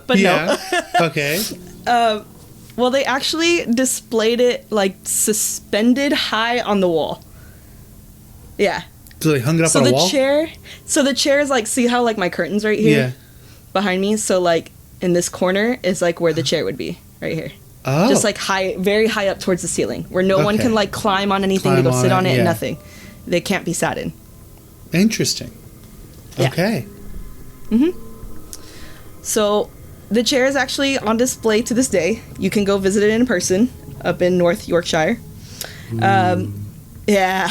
but no. Okay. Well, they actually displayed it like suspended high on the wall. Yeah. So they hung it up on a wall? So the chair is like, see how like my curtains right here? Yeah. Behind me? So like in this corner is like where the chair would be, right here. Oh. Just like high, very high up towards the ceiling, where no one can like climb on anything to go sit on it and nothing. They can't be sat in. Interesting. Yeah. Okay. Mm-hmm. So the chair is actually on display to this day. You can go visit it in person up in North Yorkshire. Yeah.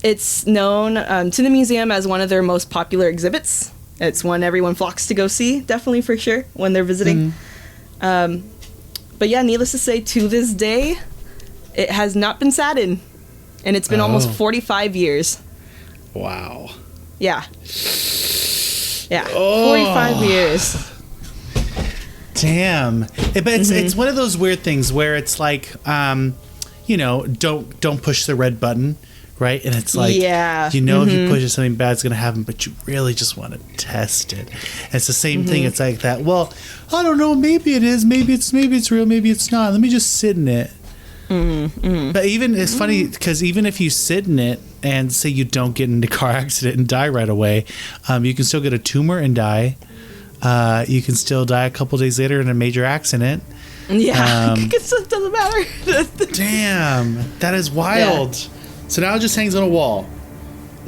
It's known to the museum as one of their most popular exhibits. It's one everyone flocks to go see, definitely for sure, when they're visiting. But yeah, needless to say, to this day, it has not been sat in. And it's been almost 45 years. Wow. Yeah. Yeah, 45 years. Damn. But it's one of those weird things where it's like, don't push the red button, right? And it's like, if you push it, something bad's going to happen, but you really just want to test it. And it's the same thing. It's like that. Well, I don't know. Maybe it is. Maybe it's real. Maybe it's not. Let me just sit in it. But even it's funny because even if you sit in it and say you don't get into a car accident and die right away, you can still get a tumor and die. You can still die a couple days later in a major accident. Yeah, it doesn't matter. Damn, that is wild. Yeah. So now it just hangs on a wall.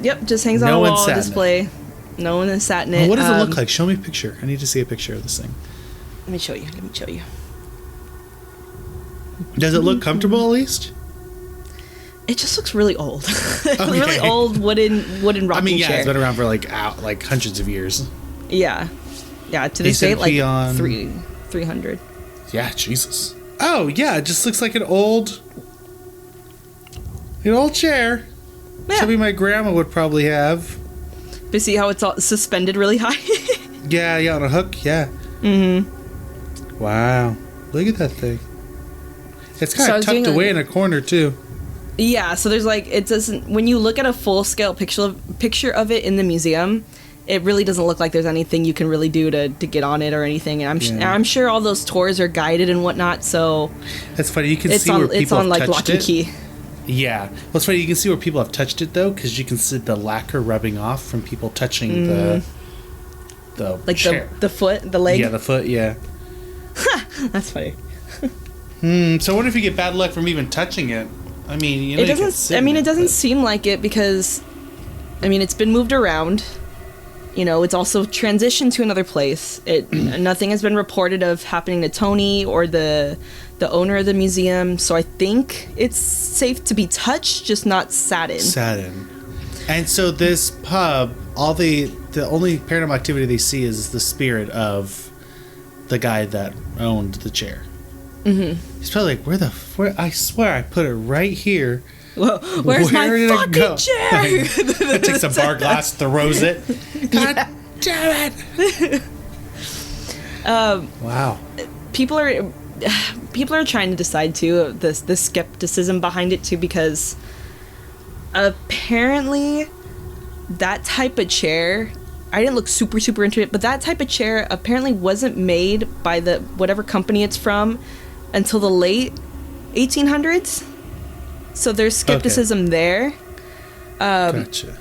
Yep, just hangs on a wall display. No one has sat in it. What does it look like? Show me a picture. I need to see a picture of this thing. Let me show you. Does it look comfortable at least? It just looks really old. Really old wooden rocking chair. I mean, yeah, it's been around for like hundreds of years. Yeah. To this day, like 300. Yeah, Jesus. Oh, yeah, it just looks like an old chair. Yeah. Something my grandma would probably have. But see how it's all suspended really high? Yeah, on a hook, yeah. Mm-hmm. Wow. Look at that thing. It's kind of tucked away in a corner, too. Yeah, so there's like, it doesn't, when you look at a full-scale picture of it in the museum, it really doesn't look like there's anything you can really do to get on it or anything. And I'm sure all those tours are guided and whatnot, so... That's funny, you can see where people have touched it. It's on, like, lock and key. Yeah. Well, it's funny, you can see where people have touched it, though, because you can see the lacquer rubbing off from people touching the like chair. The foot, the leg? Yeah, the foot, yeah. That's funny. So I wonder if you get bad luck from even touching it. I mean, you know, it doesn't seem like it because, I mean, it's been moved around. it's also transitioned to another place. Nothing has been reported of happening to Tony or the owner of the museum, so I think it's safe to be touched, just not sat in. And so this pub, the only paranormal activity they see is the spirit of the guy that owned the chair. Mm-hmm. He's probably like, where? I swear I put it right here. Well, where's my fucking chair? Takes a bar glass, throws it. God damn it! Wow. People are trying to decide too the skepticism behind it too, because apparently that type of chair, I didn't look super into it, but that type of chair apparently wasn't made by the whatever company it's from until the late 1800s. So there's skepticism there. Gotcha.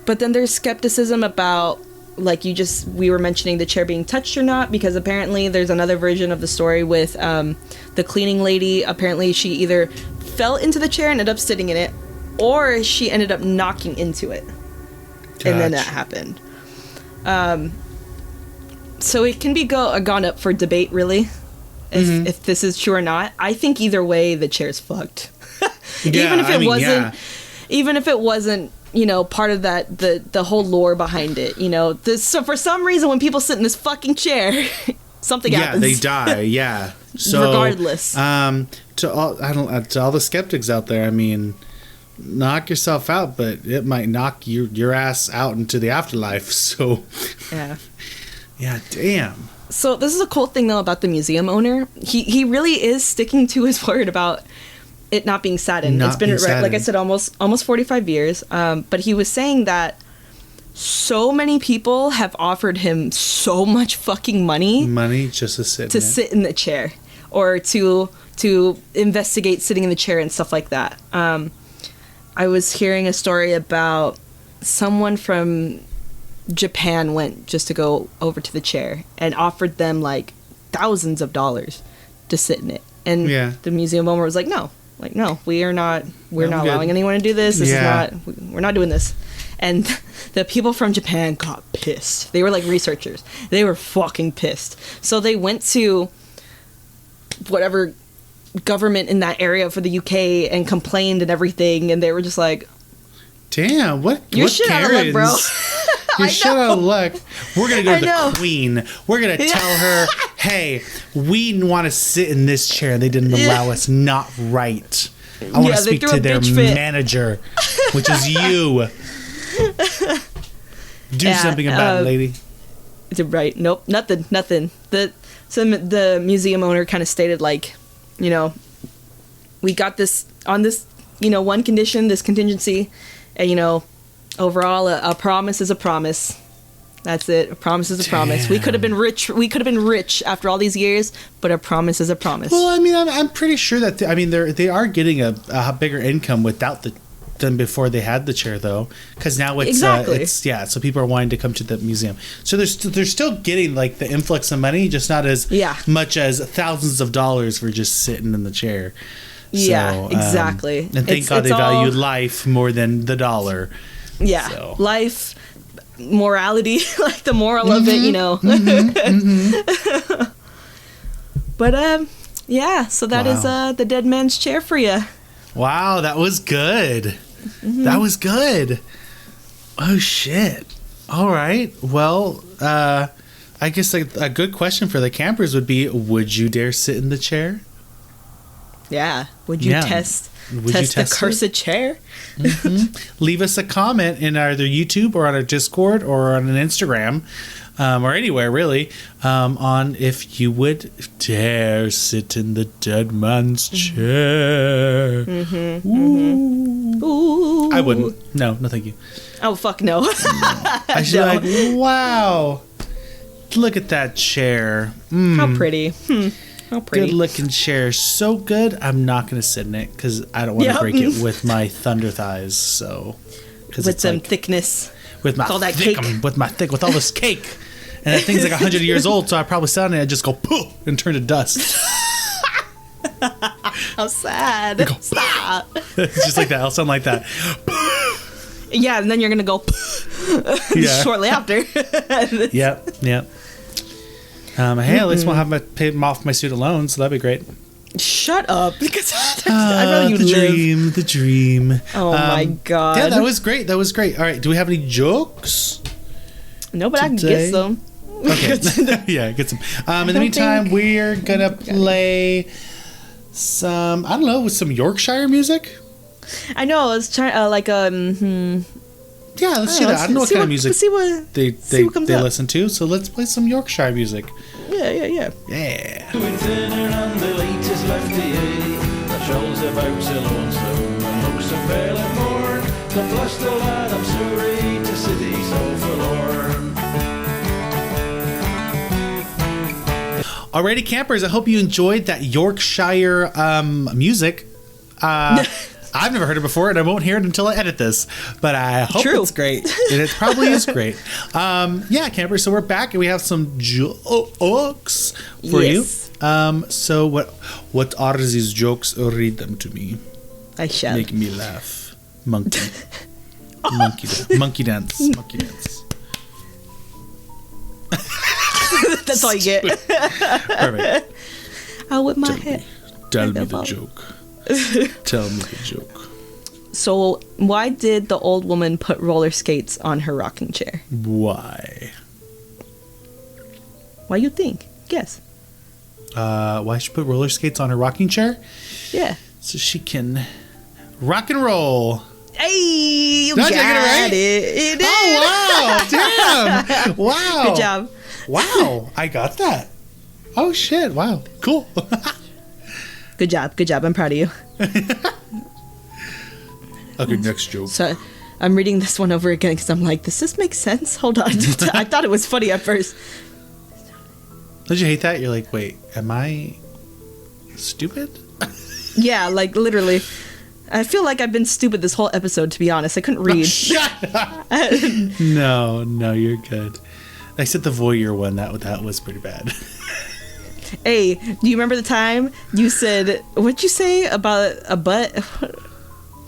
But then there's skepticism about, like we were mentioning the chair being touched or not, because apparently there's another version of the story with the cleaning lady. Apparently she either fell into the chair and ended up sitting in it, or she ended up knocking into it. Gotcha. And then that happened. So it can be gone up for debate, really, if this is true or not. I think either way, the chair's fucked. Even if it wasn't, part of that, the whole lore behind it, so for some reason, when people sit in this fucking chair, something happens. Yeah, they die. Yeah. So regardless, to all the skeptics out there, I mean, knock yourself out, but it might knock your ass out into the afterlife. So yeah, damn. So this is a cool thing though about the museum owner. He really is sticking to his word about it not being sat in. It's been, like I said, almost 45 years. But he was saying that so many people have offered him so much fucking money just to sit in the chair, or to investigate sitting in the chair and stuff like that. I was hearing a story about someone from Japan went just to go over to the chair and offered them like thousands of dollars to sit in it, and the museum owner was like, no, we're not allowing anyone to do this. We're not doing this. And the people from Japan got pissed. They were like researchers. They were fucking pissed. So they went to whatever government in that area for the UK and complained and everything, and they were just like, damn, you're shit out of luck, bro. You're shit out of luck. We're gonna go to the queen. We're gonna tell her, hey, we want to sit in this chair. They didn't allow us. Not right. I want to speak to their manager, which is you. Do something about it, lady. Right. Nope. Nothing. The museum owner kind of stated, like, we got this on this, one condition, this contingency, and, overall, a promise is a promise. That's it. A promise is a promise. We could have been rich. We could have been rich after all these years, but a promise is a promise. Well, I mean, I'm pretty sure that they are getting a bigger income without than before they had the chair, though, because now it's so people are wanting to come to the museum. So they're still getting like the influx of money, just not as much as thousands of dollars for just sitting in the chair. Yeah, exactly. And thank God they value life more than the dollar. Yeah, so. Life, morality, like the moral of it, But so that is the dead man's chair for you. Wow, that was good. That was good. Oh shit. All right. Well, I guess a good question for the campers would be: would you dare sit in the chair? Yeah. Would you test the cursed chair? Leave us a comment in either YouTube or on our Discord or on an Instagram, or anywhere really, on if you would dare sit in the dead man's chair. Ooh. I wouldn't. No, thank you. Oh, fuck no. I should be like, wow, look at that chair. How pretty. How pretty. Good looking chair. So good, I'm not going to sit in it because I don't want to break it with my thunder thighs. So, with some thickness. With my that cake. With all this cake. And that thing's like 100 years old, so I probably sat on it and just go poof and turn to dust. How sad. Stop. It's just like that. I'll sound like that. Yeah, and then you're going to go poof. shortly after. Yep. Hey, at least we'll have pay off my student loans, so that'd be great. Shut up, because I'd rather you live. The dream. Oh my god. Yeah, that was great. All right, do we have any jokes? No, but I can get some. Okay. Yeah, get some. In the meantime, we're gonna play some, I don't know, with some Yorkshire music. I know. I was trying Yeah, let's do that. I don't know what kind of music they listen to, so let's play some Yorkshire music. Yeah. Yeah. With dinner and the latest left that shows about so lonesome and looks a fairly more. The bless the lad I'm sorry to city so forlorn. Alrighty, campers, I hope you enjoyed that Yorkshire music. I've never heard it before, and I won't hear it until I edit this. But I hope it's great. And it probably is great. Yeah, campers, so we're back, and we have some jokes for you. So what are these jokes? Read them to me. I shall. Make me laugh. Monkey. Monkey dance. That's all you get. Perfect. I'll whip my head. Tell me the joke. Tell me the joke. So, why did the old woman put roller skates on her rocking chair? Why? Why you think? Guess. Why she put roller skates on her rocking chair? Yeah. So she can rock and roll. Hey, you Did I got get it right? it. Oh, wow. Damn. Wow. Good job. Wow. I got that. Oh, shit. Wow. Cool. Good job. I'm proud of you. Okay, next joke. So, I'm reading this one over again because I'm like, does this make sense? Hold on. I thought it was funny at first. Did you hate that? You're like, wait, am I stupid? Yeah, like literally. I feel like I've been stupid this whole episode, to be honest. I couldn't read. Shut up. No, you're good. Except the voyeur one, that was pretty bad. Hey, do you remember the time you said, what'd you say about a butt?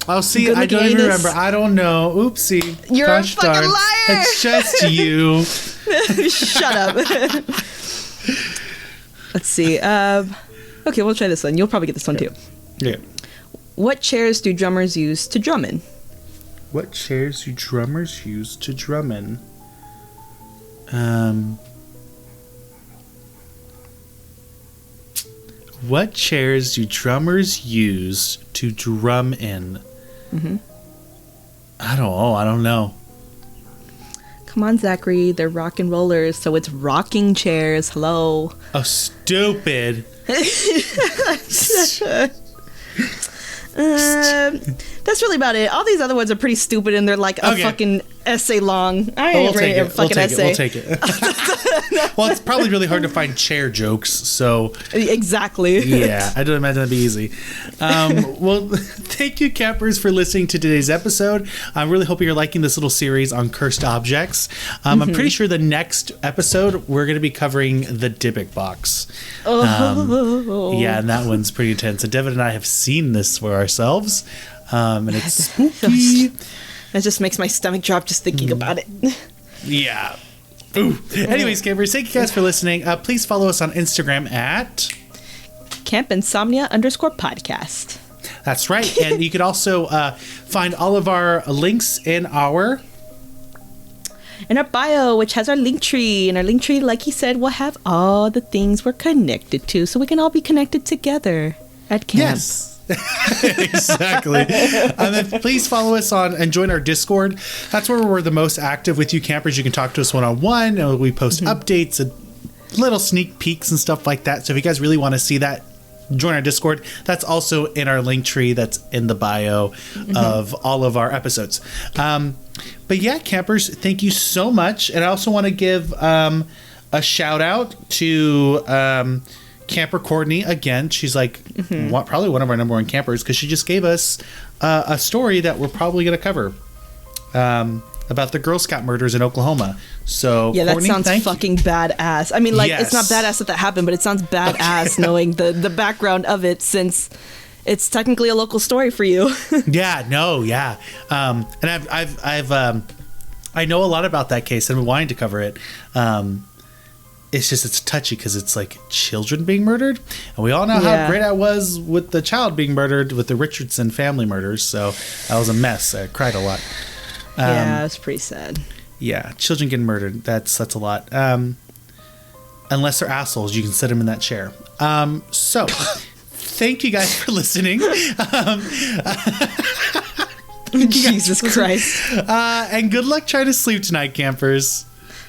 Oh, see, I don't even remember. I don't know. Oopsie. You're a fucking liar. It's just you. Shut up. Let's see. Okay, we'll try this one. You'll probably get this one too. Yeah. What chairs do drummers use to drum in? What chairs do drummers use to drum in? What chairs do drummers use to drum in? Mm-hmm. I don't know. Come on, Zachary. They're rock and rollers, so it's rocking chairs. Hello. Oh, stupid. That's really about it. All these other ones are pretty stupid, and they're like a fucking essay long. I ain't writing a fucking essay. We'll take it. Well, it's probably really hard to find chair jokes, so exactly. Yeah, I don't imagine that'd be easy. Well, thank you, campers, for listening to today's episode. I really hope you're liking this little series on cursed objects. I'm pretty sure the next episode we're going to be covering the Dybbuk box. Yeah, and that one's pretty intense. And Devon and I have seen this for ourselves, and it's spooky. It just makes my stomach drop just thinking about it. Yeah. Ooh. Anyways, campers, thank you guys for listening. Please follow us on Instagram at campinsomnia_podcast. That's right. And you could also find all of our links in our bio, which has our link tree. And our link tree, like he said, will have all the things we're connected to, so we can all be connected together at camp. Yes. Exactly. And then please follow us on and join our Discord. That's where we're the most active with you campers. You can talk to us one-on-one, and we post updates and little sneak peeks and stuff like that. So if you guys really want to see that, join our Discord. That's also in our link tree that's in the bio of all of our episodes. But yeah, campers, thank you so much. And I also want to give a shout out to Camper Courtney again. She's like probably one of our number one campers, because she just gave us a story that we're probably going to cover about the Girl Scout murders in Oklahoma. So yeah, Courtney, that sounds fucking badass. I mean, like, yes. It's not badass that happened, but it sounds badass knowing the background of it, since it's technically a local story for you. Yeah, no, yeah. And I've I know a lot about that case and I'm wanting to cover it. It's touchy because it's like children being murdered. And we all know how great I was with the child being murdered with the Richardson family murders. So that was a mess. I cried a lot. Yeah, it's pretty sad. Yeah, children getting murdered. That's a lot. Unless they're assholes, you can sit them in that chair. So thank you guys for listening. Jesus Christ. And good luck trying to sleep tonight, campers.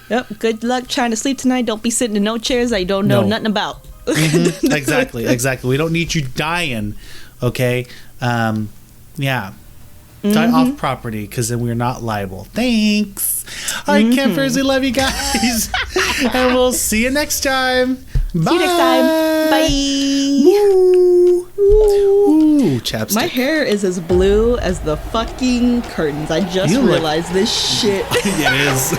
Yep. Good luck trying to sleep tonight. Don't be sitting in no chairs that you don't know nothing about. Mm-hmm. Exactly. We don't need you dying. Okay. Yeah. Die off property because then we're not liable. Thanks. All right, campers. We love you guys. And we'll see you next time. Bye. See you next time. Bye. Woo. Ooh, chapstick. My hair is as blue as the fucking curtains. I just realized this shit. It is.